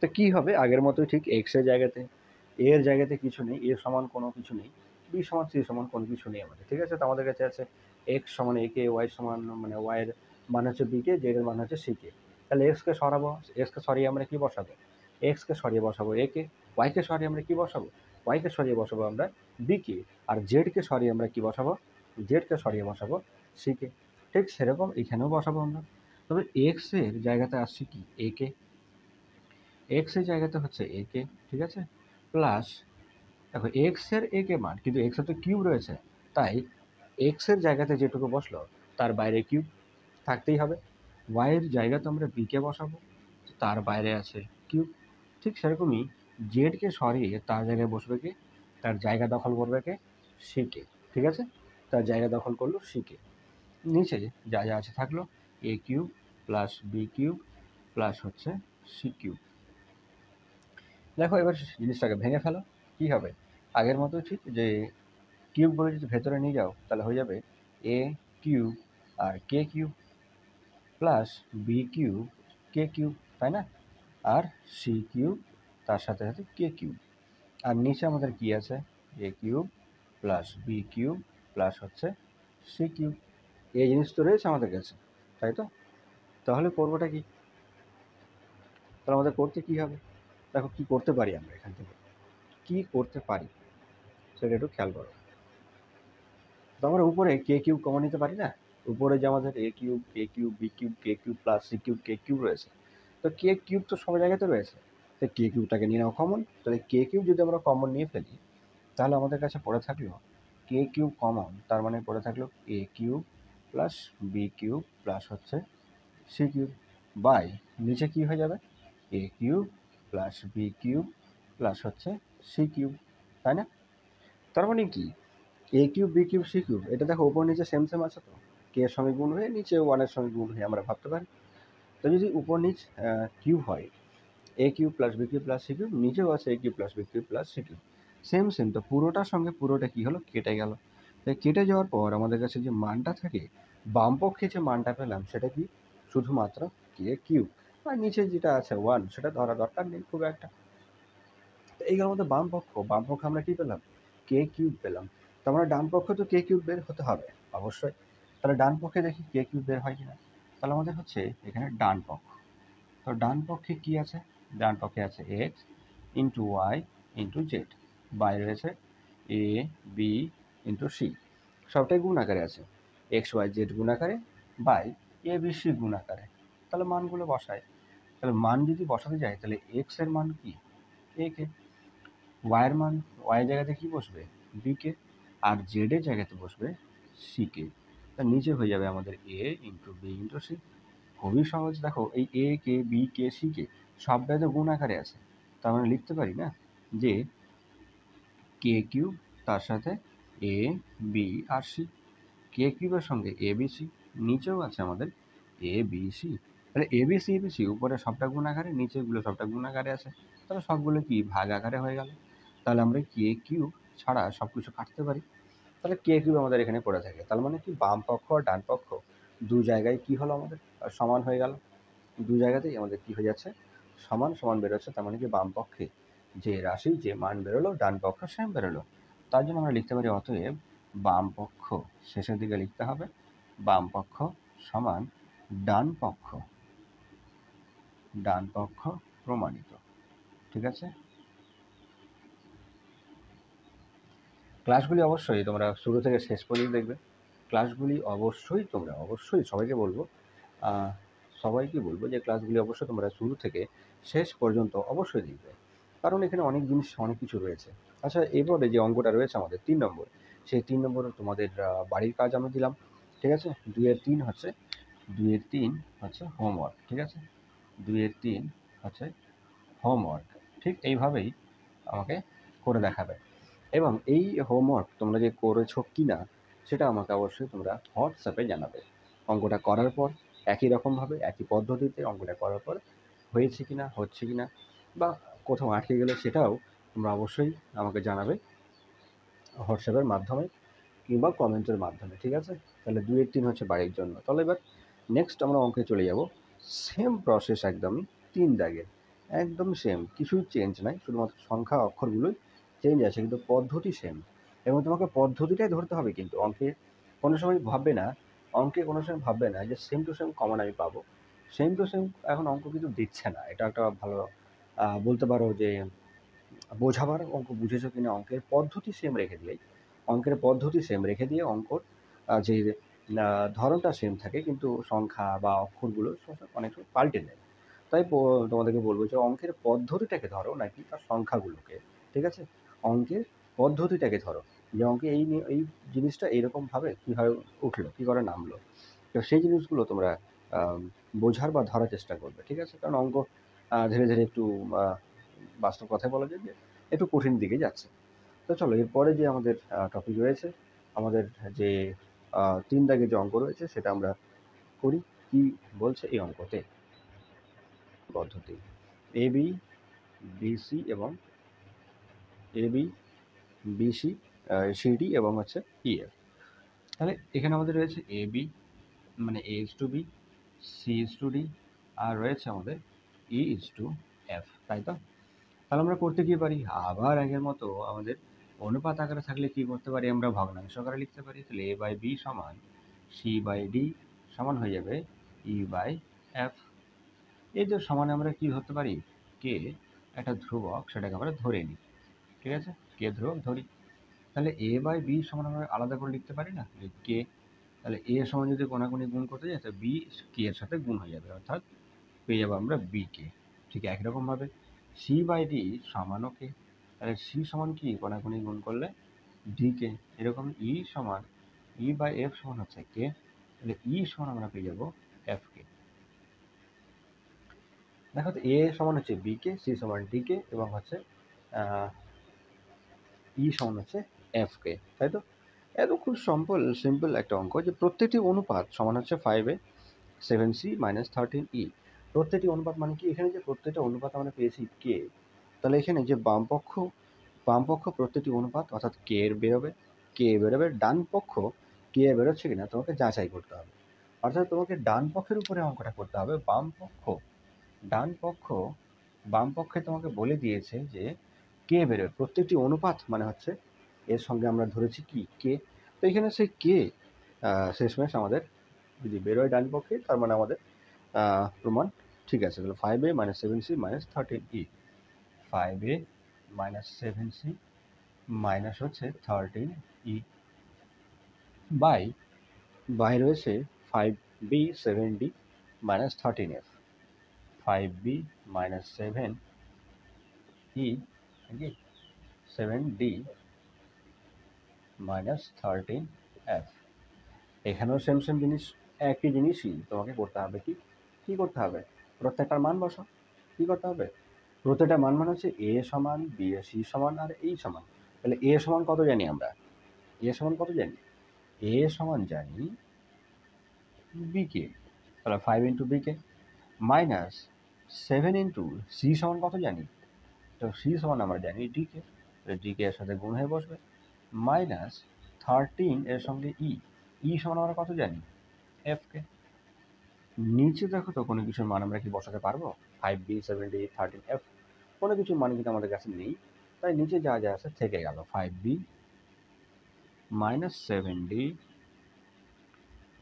তো কী হবে, আগের মতোই ঠিক এক্সের জায়গাতে এ এর জায়গাতে কিছু নেই, এ সমান কোনো কিছু নেই, বি সমান সি সমান কোনো কিছু নেই আমাদের, ঠিক আছে। তো আমাদের কাছে আছে এক্স সমান এ কে, ওয়াই সমান মানে ওয়াইয়ের মান হচ্ছে বি কে, জেড এর মান হচ্ছে সি কে। তাহলে এক্সকে সরাবো, এক্সকে সরিয়ে আমরা কী বসাবো, এক্সকে সরিয়ে বসাবো এ কে, ওয়াইকে সরিয়ে আমরা কী বসাবো, ওয়াইকে সরিয়ে বসাবো আমরা বি কে, আর জেডকে সরিয়ে আমরা কী বসাবো, জেডকে সরিয়ে বসাবো সি কে। ঠিক সেরকম এখানেও বসাবো আমরা। তবে এক্স এর জায়গাতে আসছে কি এ কে, এক্স এর জায়গাতে হচ্ছে এ কে, ঠিক আছে। প্লাস দেখো এক্স এর এ কে মান, কিন্তু এক্স এর তো কিউব রয়েছে, তাই এক্স এর জায়গাতে যেটুকু বসলো তার বাইরে কিউব থাকতেই হবে। ওয়াই এর জায়গাতে আমরা বি কে বসাবো, তার বাইরে আছে কিউব। ঠিক সেরকমই জেডকে সরিয়ে তার জায়গায় বসবে কে, তার জায়গা দখল করবে কে, সি কে, ঠিক আছে। তার জায়গা দখল করলো সি কে। নিচে যা যা আছে থাকলো A cube plus B cube plus হচ্ছে সি কিউব। দেখো এবার জিনিসটাকে ভেঙে ফেলো, কী হবে, আগের মতো ঠিক যে কিউবগুলো যদি ভেতরে নিয়ে যাও তাহলে হয়ে যাবে এ কিউব আর K cube plus B cube K cube, তাই না, আর সি কিউব তার সাথে সাথে কে কিউব। আর নিচে আমাদের কি আছে, A cube plus B cube plus হচ্ছে সি কিউব। এই জিনিস তো রয়েছে আমাদের কাছে, তাই তো। তাহলে করবোটা কি, তাহলে আমাদের করতে কি হবে, দেখো কি করতে পারি আমরা এখান থেকে, কি করতে পারি সেটা একটু খেয়াল করো। তো আমরা উপরে কে কিউব কমন নিতে পারি না, উপরে যে আমাদের এ cube K cube B cube K cube plus C cube K cube রয়েছে, তো কে কিউব তো সব জায়গাতে রয়েছে, তো কে কিউবটাকে নিয়ে নাও কমন। তাহলে কে কিউব যদি আমরা কমন নিয়ে ফেলি তাহলে আমাদের কাছে পড়ে থাকলো কে কিউব কমন, তার মানে পড়ে থাকলো A cube plus B cube plus হচ্ছে সি কিউব বাই নিচে কি হয়ে যাবে A cube plus B cube plus হচ্ছে সি কিউব, তাই না। তার মানে কি A cube B cube C cube, এটা দেখো উপর নিচে সেম সেম আছে, তো কে এর সঙ্গে গুণ হয়ে নিচে ওয়ানের সঙ্গে গুণ হয়ে আমরা ভাবতে পারি। তো যদি উপর নিচ কিউব হয় A cube plus B cube plus C cube, নিচেও আছে A cube plus B cube plus C cube, same same, তো পুরোটার সঙ্গে পুরোটা কি হলো কেটে গেল। তাই কেটে যাওয়ার পর আমাদের কাছে যে মানটা থাকে, বাম পক্ষে যে মানটা পেলাম সেটা কি শুধুমাত্র কে কিউব, আর নিচে যেটা আছে ওয়ান সেটা ধরা দরকার নেই খুব একটা। এইগুলোর মধ্যে বাম পক্ষ আমরা কি পেলাম কে কিউব পেলাম। তো আমরা ডান পক্ষে তো কে কিউব বের হতে হবে অবশ্যই, তাহলে ডান পক্ষে দেখি কে কিউব বের হয় কিনা। তাহলে আমাদের হচ্ছে এখানে ডান পক্ষ, তো ডান পক্ষে কি আছে, ডান পক্ষে আছে X into Y into Z, বাইরে রয়েছে এ বি ইন্টু সি, সবটাই গুণ আকারে আছে, এক্স ওয়াই জেড গুণ আকারে বাই এ বি সি গুণ আকারে। তাহলে মানগুলো বসায়, তাহলে মান যদি বসাতে যায় তাহলে এক্স এর মান কি এ কে, ওয়াইয়ের মান ওয়াই জায়গাতে কি বসবে বি কে, আর জেড এর জায়গাতে বসবে সি কে। তার নিচে হয়ে যাবে আমাদের এ ইন্টু বি ইন্টু সি। খুবই সহজ, দেখো এই এ K B K C K সবটাই তো গুণ আকারে আছে, তার মানে লিখতে পারি না যে কে কিউব তার সাথে এ বি আর সি, কে কিউবের সঙ্গে এ বি সি, নিচেও আছে আমাদের এ বি সি। তাহলে এ বি সি বি সি উপরে সবটা গুণ আকারে, নিচেগুলো সবটা গুণ আকারে আছে, তাহলে সবগুলো কি ভাগ আকারে হয়ে গেল। তাহলে আমরা কে কিউব ছাড়া সব কিছু কাটতে পারি, তাহলে কে কিউব আমাদের এখানে পড়ে থাকে। তার মানে কি বাম পক্ষ আর ডান পক্ষ দু জায়গায় কি হলো আমাদের সমান হয়ে গেল, দু জায়গাতেই আমাদের কি হয়ে যাচ্ছে সমান সমান বেরোচ্ছে। তার মানে কি বাম পক্ষে যে রাশি যে মান বেরোলো ডান পক্ষ সেম বেরোলো। তার জন্য আমরা লিখতে পারি অতএব বাম পক্ষ শেষের দিকে লিখতে হবে বাম পক্ষ সমান ডান পক্ষ, ডান পক্ষ প্রমাণিত, ঠিক আছে। ক্লাসগুলি অবশ্যই তোমরা শুরু থেকে শেষ পর্যন্ত দেখবে, ক্লাসগুলি অবশ্যই তোমরা অবশ্যই সবাইকে বলবো সবাইকে বলবো যে ক্লাসগুলি অবশ্যই তোমরা শুরু থেকে শেষ পর্যন্ত অবশ্যই দেখবে, কারণ এখানে অনেক জিনিস অনেক কিছু রয়েছে। আচ্ছা এরপরে যে অঙ্কটা রয়েছে আমাদের 3 নম্বর, সেই 3 নম্বর তোমাদের বাড়ির কাজ আমি দিলাম, ঠিক আছে। 2-3 হচ্ছে 2-3 হচ্ছে হোমওয়ার্ক, ঠিক আছে, 2-3 হচ্ছে হোমওয়ার্ক, ঠিক এইভাবেই আমাকে করে দেখাবে। এবং এই হোমওয়ার্ক তোমরা যে করেছো কি না সেটা আমাকে অবশ্যই তোমরা হোয়াটসঅ্যাপে জানাবে। অঙ্কটা করার পর একই রকমভাবে একই পদ্ধতিতে অঙ্কটা করার পর হয়েছে কি না হচ্ছে কি না, বা কোথাও আটকে গেলে সেটাও তোমরা অবশ্যই আমাকে জানাবে হোয়াটসঅ্যাপের মাধ্যমে কিংবা কমেন্টের মাধ্যমে, ঠিক আছে? তাহলে 2 এর 3 হচ্ছে বাড়ির জন্য। তাহলে এবার নেক্সট আমরা অঙ্কে চলে যাব। সেম প্রসেস একদমই 3 দাগের। একদম সেম, কিছুই চেঞ্জ নাই। শুধুমাত্র সংখ্যা অক্ষরগুলোই চেঞ্জ আছে, কিন্তু পদ্ধতি সেম। এবং তোমাকে পদ্ধতিটাই ধরতে হবে কিন্তু। অঙ্কে কোনো সময় ভাববে না যে সেম টু সেম কমন আমি পাবো। সেম টু সেম এখন অঙ্ক কিন্তু দিচ্ছে না। এটা একটা ভালো বলতে পারো যে বোঝাবার অঙ্ক বুঝেছো কিনা, অঙ্কের পদ্ধতি সেম রেখে দিয়ে অঙ্কর যে ধরনটা সেম থাকে, কিন্তু সংখ্যা বা অক্ষরগুলো অনেক সময় পাল্টে দেয়। তাই তোমাদেরকে বলবো যে অঙ্কের পদ্ধতিটাকে ধরো, নাকি তার সংখ্যাগুলোকে। ঠিক আছে? অঙ্কের পদ্ধতিটাকে ধরো, যে অঙ্কে এই জিনিসটা এইরকমভাবে কীভাবে উঠলো, কী করে নামলো। তো সেই জিনিসগুলো তোমরা বোঝার বা ধরার চেষ্টা করবে। ঠিক আছে? কারণ অঙ্ক ধীরে ধীরে একটু বাস্তব কথায় বলা যায় যে একটু কঠিন দিকে যাচ্ছে। তো চলো এরপরে যে আমাদের টপিক রয়েছে, আমাদের যে 3 দাগের যে অঙ্ক রয়েছে সেটা আমরা করি। কি বলছে এই অঙ্কতে? পদ্ধতি AB, BC এবং AB, BC, CD এবং হচ্ছে EF। তাহলে এখানে আমাদের রয়েছে AB, মানে A is to B, C is to D, আর রয়েছে আমাদের E is to F, তাই তো? তাহলে আমরা করতে কি পারি? আবার আগের মতো আমাদের অনুপাত আকারে থাকলে কি করতে পারি? আমরা ভগ্নাংশ আকারে লিখতে পারি। তাহলে A/B সমান C/D সমান হয়ে যাবে E/F। এই যে সমানে আমরা কি ধরতে পারি? কে একটা ধ্রুবক, সেটাকে আমরা ধরে নিই। ঠিক আছে? কে ধ্রুবক ধরি। তাহলে A/B সমান আমরা আলাদা করে লিখতে পারি না, যে কে। তাহলে A সমান যদি কোনাকুনি গুণ করতে যাই, তাহলে B কে এর সাথে গুণ হয়ে যাবে, অর্থাৎ পেয়ে যাবো আমরা B কে। ঠিক একই রকমভাবে C/D সমানও কে। তাহলে C সমান কি? কোনাকুনি গুণ করলে D কে। এরকম সমান E/F সমান হচ্ছে কে। তাহলে সমান আমরা পেয়ে যাবো F কে। দেখো তো, A সমান হচ্ছে B কে, C সমান D কে, এবং হচ্ছে সমান হচ্ছে F কে, তাই তো? এত খুব সিম্পল একটা অঙ্ক, যে প্রত্যেকটি অনুপাত সমান হচ্ছে 5A 7C - 13E। প্রত্যেকটি অনুপাত মানে কি? এখানে যে প্রত্যেকটা অনুপাত আমরা পেয়েছি কে, তাহলে এখানে যে বামপক্ষ প্রত্যেকটি অনুপাত অর্থাৎ কে বেরোবে, ডান পক্ষ কে বেরোচ্ছে কিনা তোমাকে যাচাই করতে হবে। অর্থাৎ তোমাকে ডান পক্ষের উপরে অঙ্কটা করতে হবে। বাম পক্ষে তোমাকে বলে দিয়েছে যে কে বেরোবে। প্রত্যেকটি অনুপাত মানে হচ্ছে এর সঙ্গে আমরা ধরেছি কি? কে। তো এখানে সেই কে শেষমেশ আমাদের যদি বেরোয় ডান পক্ষে, তার মানে আমাদের প্রমাণ ঠিক আছে। তাহলে 5A - 7C - 13E, 5A - 7C minus হচ্ছে 13E বাই রয়েছে 5B 7D - 13F, 5B - 7E 7D - 13F। এখানেও সেম জিনিস, একই জিনিসই তোমাকে করতে হবে। কি করতে হবে? প্রত্যেকটার মান বসাও। কি করতে হবে? প্রত্যেকটা মান মানে হচ্ছে A সমান, B C সমান, আর এই সমান। তাহলে A সমান কত জানি আমরা? A সমান কত জানি? A সমান জানি B কে। তাহলে 5 ইন্টু B কে মাইনাস 7 ইন্টু C সমান কত জানি? তো C সমান আমরা জানি D কে। D কে এর সাথে গুণ হয়ে বসবে, মাইনাস 13 এর সঙ্গে E সমান আমরা কত জানি? F কে। নিচে দেখো তো কোনো কিছুর মান আমরা কি বসাতে পারবো? 5B 7D 13F, কোনো কিছুর মান কিন্তু আমাদের কাছে নেই। তাই নিচে যা আছে থেকে গেল। 5B - 7D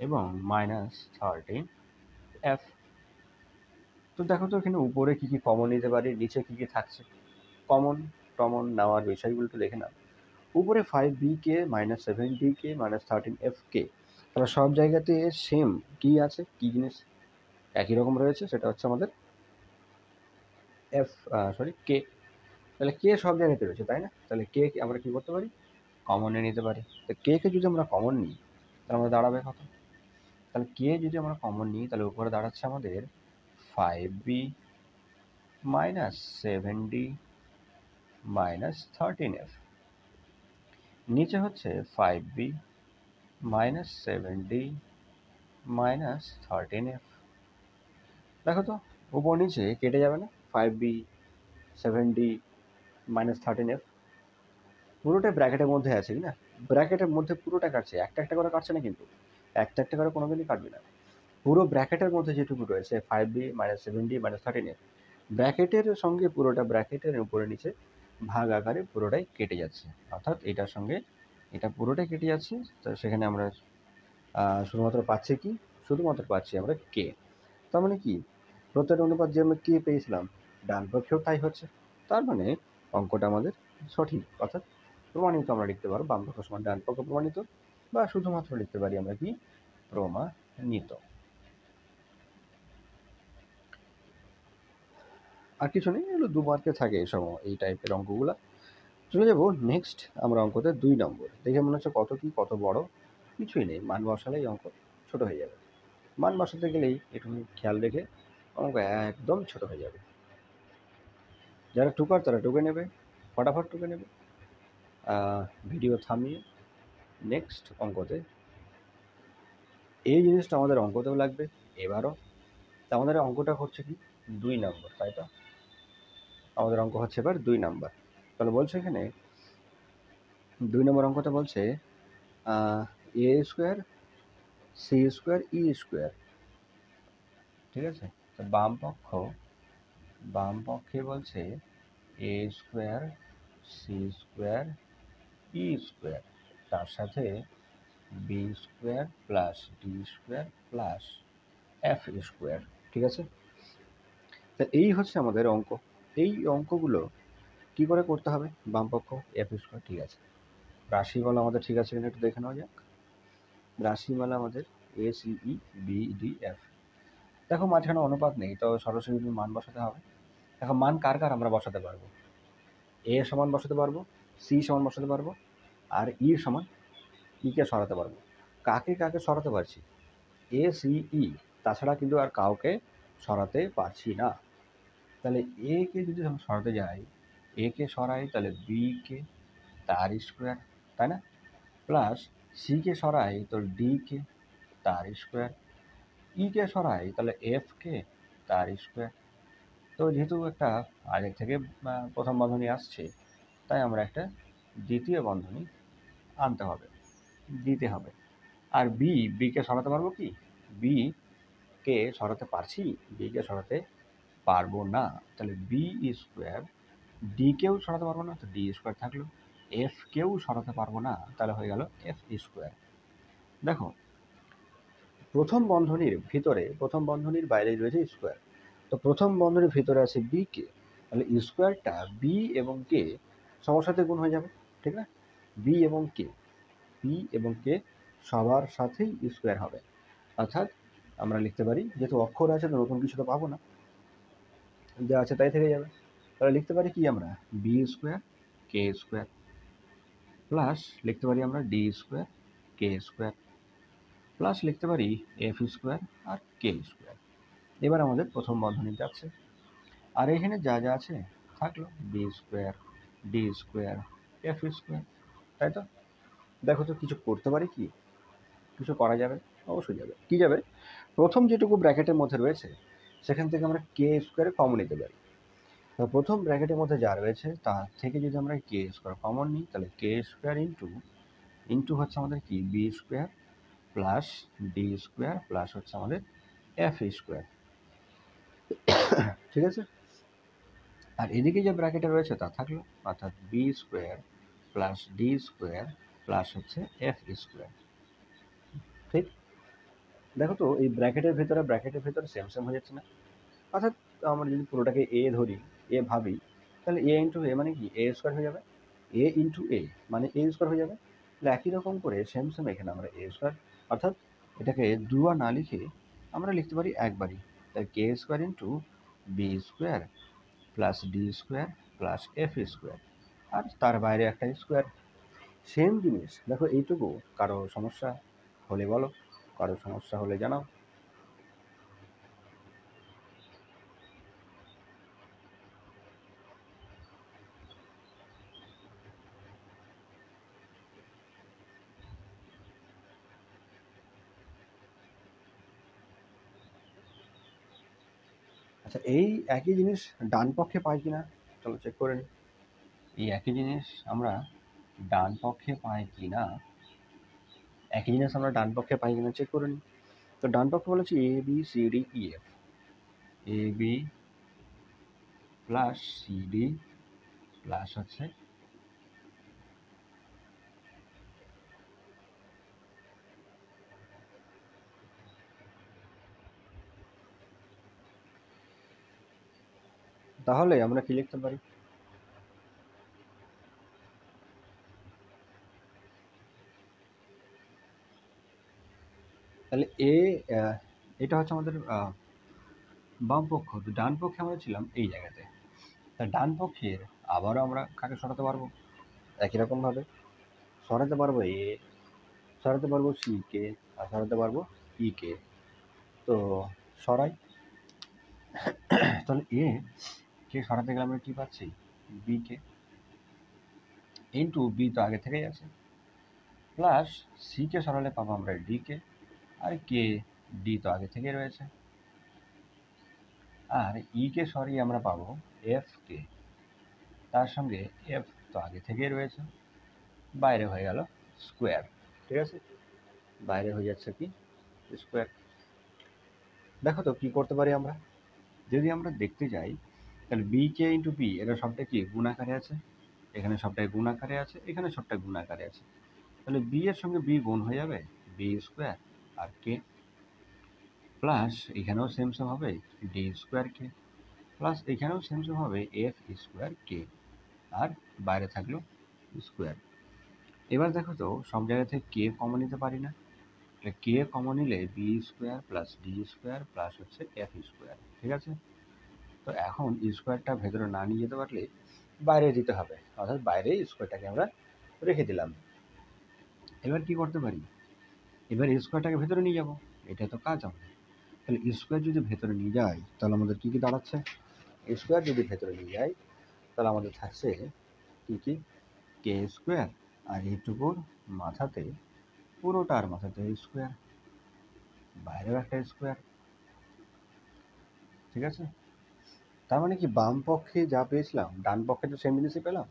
এবং -13F। তো দেখো তো এখানে উপরে কি কমন নিতে পারি, নিচে কি থাকছে। কমন নেওয়ার বিষয়গুলো তো দেখে নাও। উপরে 5B কে, -7D কে, -13F কে, তাহলে সব জায়গাতে সেম কি আছে, কি জিনিস একই রকম রয়েছে, সেটা হচ্ছে আমাদের কে। তাহলে কে সব জায়গাতে রয়েছে, তাই না? তাহলে কে আমরা কি করতে পারি? কমনে নিতে পারি। তো কে যদি আমরা কমন নিই, তাহলে আমাদের দাঁড়াবে কত? তাহলে কে যদি আমরা কমন নিই, তাহলে উপরে দাঁড়াচ্ছে আমাদের 5B - 7D - 13F। নিচে হচ্ছে 5B - 7D - 13F। দেখো তো, উপর নিচে কেটে যাবে না? 5B 7D মাইনাস 13f পুরোটাই ব্র্যাকেটের মধ্যে আছে কি না, ব্র্যাকেটের মধ্যে পুরোটা কাটছে, একটা একটা করে কাটছে না, কিন্তু একটা একটা করে কোনোদিনই কাটবে না, পুরো ব্র্যাকেটের মধ্যে যেটুকু রয়েছে 5b minus 7d minus 13f ব্র্যাকেটের সঙ্গে পুরোটা ব্র্যাকেটের উপরে নিচে ভাগ আকারে পুরোটাই কেটে যাচ্ছে, অর্থাৎ এটার সঙ্গে এটা পুরোটাই কেটে যাচ্ছে। তো সেখানে আমরা শুধুমাত্র পাচ্ছি কি, শুধুমাত্র পাচ্ছি আমরা কে। তার মানে কি, প্রত্যেক অনুপাত যে আমরা কে পেয়েছিলাম ডান পক্ষেও তাই হচ্ছে, তার মানে অঙ্কটা আমাদের সঠিক, অর্থাৎ প্রমাণিত আমরা লিখতে পারবো, বাম পক্ষ সমান ডান পক্ষ প্রমাণিত, বা শুধুমাত্র লিখতে পারি আমরা কি প্রমাণিত। আর কিছু নেই, এগুলো 2 মার্কে থাকে এই টাইপের অঙ্কগুলো। চলে যাব নেক্সট আমরা অঙ্কতে 2 নম্বর। দেখে মনে হচ্ছে কত কি কত বড়, কিছুই নেই, মান বসালেই অঙ্ক ছোট হয়ে যাবে। মান বসাতে গেলেই একটু খেয়াল রেখে অঙ্ক একদম ছোট হয়ে যাবে। যারা টুকার তারা টুকে নেবে, ফটাফট টুকে নেবে। ভিডিও থামিয়ে নেক্সট অঙ্কতে, এই জিনিসটা আমাদের অঙ্কতেও লাগবে এবারও। তা আমাদের অঙ্কটা হচ্ছে কি 2 নম্বর, তাই তো? আমাদের অঙ্ক হচ্ছে এবার 2 নম্বর। তাহলে বলছে এখানে 2 নম্বর অঙ্কটা বলছে A square C square E square, ঠিক আছে? তো বাম পক্ষে বলছে A square C square E square, তার সাথে B square plus D square plus F square, ঠিক আছে? তা এই হচ্ছে আমাদের অঙ্ক। এই অঙ্কগুলো কি করে করতে হবে? বাম পক্ষ এফ স্কোয়ার, ঠিক আছে। রাশিমালা আমাদের ঠিক আছে কিনা একটু দেখে নেওয়া যাক। রাশিমালা আমাদের A C E B D F. দেখো মাঝখানে অনুপাত নেই, তো সরাসরি মান বসাতে হবে। দেখো মান কার কার আমরা বসাতে পারবো, এ সমান বসাতে পারবো, সি সমান বসাতে পারবো, আর ই সমান কে সরাতে পারবো। কাকে কাকে সরাতে পারছি? এ সি ই, তাছাড়া কিন্তু আর কাউকে সরাতে পারছি না। তাহলে এ কে যদি আমরা সরাতে যাই, এ কে সরাই তাহলে বি কে তার স্কোয়ার, তাই না? প্লাস সি কে সরাই তো ডি কে তার স্কোয়ার, ই কে সরাই তাহলে এফ কে তার স্কোয়ার। তো যেহেতু একটা আগে থেকে প্রথম বন্ধনী আসছে, তাই আমরা একটা দ্বিতীয় বন্ধনী আনতে হবে, দিতে হবে। আর বি কে সরাতে পারবো কি? বি কে সরাতে পারছি? বি কে সরাতে পারবো না, তাহলে বি স্কোয়ার। ডি কেও সরাতে পারবো না, তো ডি স্কোয়ার থাকলো। এফ কেও সরাতে পারবো না, তাহলে হয়ে গেল এফ স্কোয়ার। দেখো প্রথম বন্ধনীর বাইরে রয়েছে স্কোয়ার, তো প্রথম বন্ধনীর ভিতরে আছে বি কে, তাহলে স্কোয়ারটা বি এবং কে সবার সাথে গুণ হয়ে যাবে, ঠিক না? বি এবং কে সবার সাথেই স্কোয়ার হবে, অর্থাৎ আমরা লিখতে পারি, যেহেতু অক্ষর আছে তো নতুন কিছু তো পাবো না, যা আছে তাই থেকে যাবে। তাহলে লিখতে পারি কি আমরা, B square K square plus লিখতে পারি আমরা D square K square plus লিখতে পারি এফ স্কোয়ার আর কে স্কোয়ার। এবার আমাদের প্রথম বন্ধনীতে আছে, আর এখানে যা যা আছে থাকলো B square D square F square, তাই তো? দেখো তো কিছু করতে পারি কি, কিছু করা যাবে? অবশ্যই যাবে। কি যাবে? প্রথম যেটুকু ব্র্যাকেটের মধ্যে রয়েছে সেখান থেকে আমরা কে স্কোয়ারে কমন নিতে পারি। তো প্রথম ব্র্যাকেটের মধ্যে যা রয়েছে তার থেকে যদি আমরা কে স্কোয়ার কমন নিই, তাহলে কে স্কোয়ার ইন্টু হচ্ছে আমাদের কি B square plus D square plus হচ্ছে আমাদের এফ স্কোয়ার, ঠিক আছে? আর এদিকে যে ব্র্যাকেটে রয়েছে তা থাকলো, অর্থাৎ B square plus D square plus হচ্ছে এফ স্কোয়ার, ঠিক? দেখো তো এই ব্র্যাকেটের ভেতরে সেম সেম হয়ে যাচ্ছে না? অর্থাৎ আমরা যদি পুরোটাকে এ ধরি, এ ভাবি, তাহলে এ ইন্টু এ মানে কি এ স্কোয়ার হয়ে যাবে, এ ইন্টু এ মানে এ স্কোয়ার হয়ে যাবে। তাহলে একই রকম করে সেম সেম এখানে আমরা এ স্কোয়ার, অর্থাৎ এটাকে দুয়া না লিখে আমরা লিখতে পারি একবারই, তাই K square into B square plus D square plus F square, আর তার বাইরে একটা স্কোয়ার। সেম জিনিস। দেখো এইটুকু কারো সমস্যা হলে বলো, কারো সমস্যা হলে জানাও। আচ্ছা এই একই জিনিস ডান পক্ষে পাই কিনা চলো চেক করে নিই। এই একই জিনিস আমরা ডান পক্ষে পাই কিনা, একই জিনিস আমরা ডান পক্ষে পাই কিনা চেক করে নিই। তো ডান পক্ষে বলেছি A B C D E F, A B plus C D plus হচ্ছে তাহলে আমরা কি লিখতে পারি, তাহলে এটা হচ্ছে আমাদের বাম পক্ষ। তো ডান পক্ষে আমরা ছিলাম এই জায়গাতে, তা ডান পক্ষের আবারও আমরা কাকে সরাতে পারবো একই রকমভাবে, সরাতে পারবো সরাতে পারবো সি কে, আর সরাতে পারবো ই কে। তো সরাই, তাহলে কে সরাতে গেলে আমরা কি পাচ্ছি, বি কে ইন্টু বি তো আগে থেকেই আছে, প্লাস সি কে সরালে পাবো আমরা ডি কে, আর কে ডি তো আগে থেকেই রয়েছে, আর ই কে সরিয়ে আমরা পাবো এফ কে, তার সঙ্গে এফ তো আগে থেকেই রয়েছে, বাইরে হয়ে গেল স্কোয়ার। ঠিক আছে, বাইরে হয়ে যাচ্ছে কি স্কোয়ার। দেখো তো কি করতে পারি আমরা, যদি আমরা দেখতে যাই তাহলে বি কে ইন্টু বি এটা সবটা কি গুণাকারে আছে, এখানে সবটাই গুণাকারে আছে, এখানে সবটা গুণাকারে আছে, তাহলে বি এর সঙ্গে বি গুণ হয়ে যাবে বি স্কোয়ার আর কে, প্লাস এখানেও সেম সেম হবে ডি স্কোয়ার কে, প্লাস এখানেও সেম সেম হবে এফ স্কোয়ার কে, আর বাইরে থাকলো স্কোয়ার। এবার দেখো তো সব জায়গা থেকে কে কমন নিতে পারি না, কে কমন নিলে B square plus D square plus হচ্ছে এফ স্কোয়ার। ঠিক আছে, তো এখন স্কোয়ারটা ভেতরে না নিয়ে যেতে পারলে বাইরে দিতে হবে, অর্থাৎ বাইরে স্কোয়ারটাকে আমরা রেখে দিলাম। এবার কি করতে পারি, এবার স্কোয়ারটাকে ভেতরে নিয়ে যাব, এটা তো কাজ আমাদের। তাহলে স্কোয়ার যদি ভেতরে নিয়ে যাই তাহলে আমাদের কী কী দাঁড়াচ্ছে, স্কোয়ার যদি ভেতরে নিয়ে যাই তাহলে আমাদের থাকছে কী কী, কে স্কোয়ার, আর এইটুকুর মাথাতে পুরোটার মাথাতে স্কোয়ার, বাইরেও একটা স্কোয়ার। ঠিক আছে, তার মানে কি বাম পক্ষে যা পেয়েছিলাম ডান পক্ষে তো সেম জিনিসই পেলাম,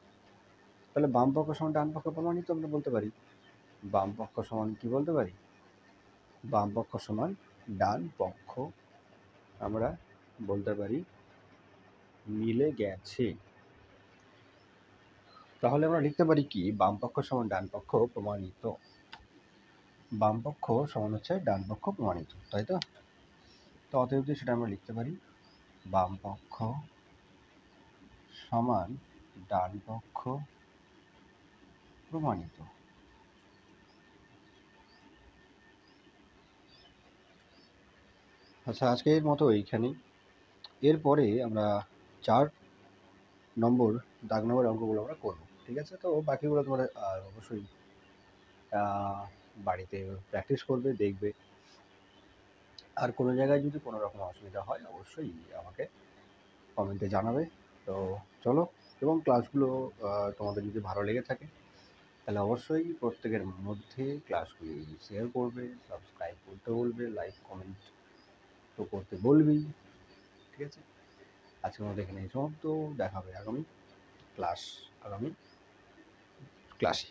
তাহলে বাম পক্ষ সমান ডান পক্ষ প্রমাণিত আমরা বলতে পারি। বাম পক্ষ সমান কি বলতে পারি, বাম পক্ষ সমান ডান পক্ষ আমরা বলতে পারি মিলে গেছে। তাহলে আমরা লিখতে পারি কি, বাম পক্ষ সমান ডান পক্ষ প্রমাণিত, বাম পক্ষ সমান হচ্ছে ডান পক্ষ প্রমাণিত, তাই তো। তো অতএব সেটা আমরা লিখতে পারি বাম পক্ষ সমান ডান পক্ষ প্রমাণিত। আচ্ছা, আজকের মতো এইখানেই। এরপরে আমরা 4 নম্বর দাগ নম্বর অঙ্কগুলো আমরা করব। ঠিক আছে, তো বাকিগুলো তোমরা অবশ্যই বাড়িতে প্র্যাকটিস করবে, দেখবে। আর কোনো জায়গায় যদি কোনো রকম অসুবিধা হয় অবশ্যই আমাকে কমেন্টে জানাবে। তো চলো, এবং ক্লাসগুলো তোমাদের যদি ভালো লেগে থাকে তাহলে অবশ্যই প্রত্যেকের মধ্যে ক্লাসগুলি শেয়ার করবে, সাবস্ক্রাইব করতে বলবে, লাইক কমেন্ট তো করতে বলবেই। ঠিক আছে, আজকের মধ্যে এখানে সমাপ্ত, দেখা হবে আগামী ক্লাসে।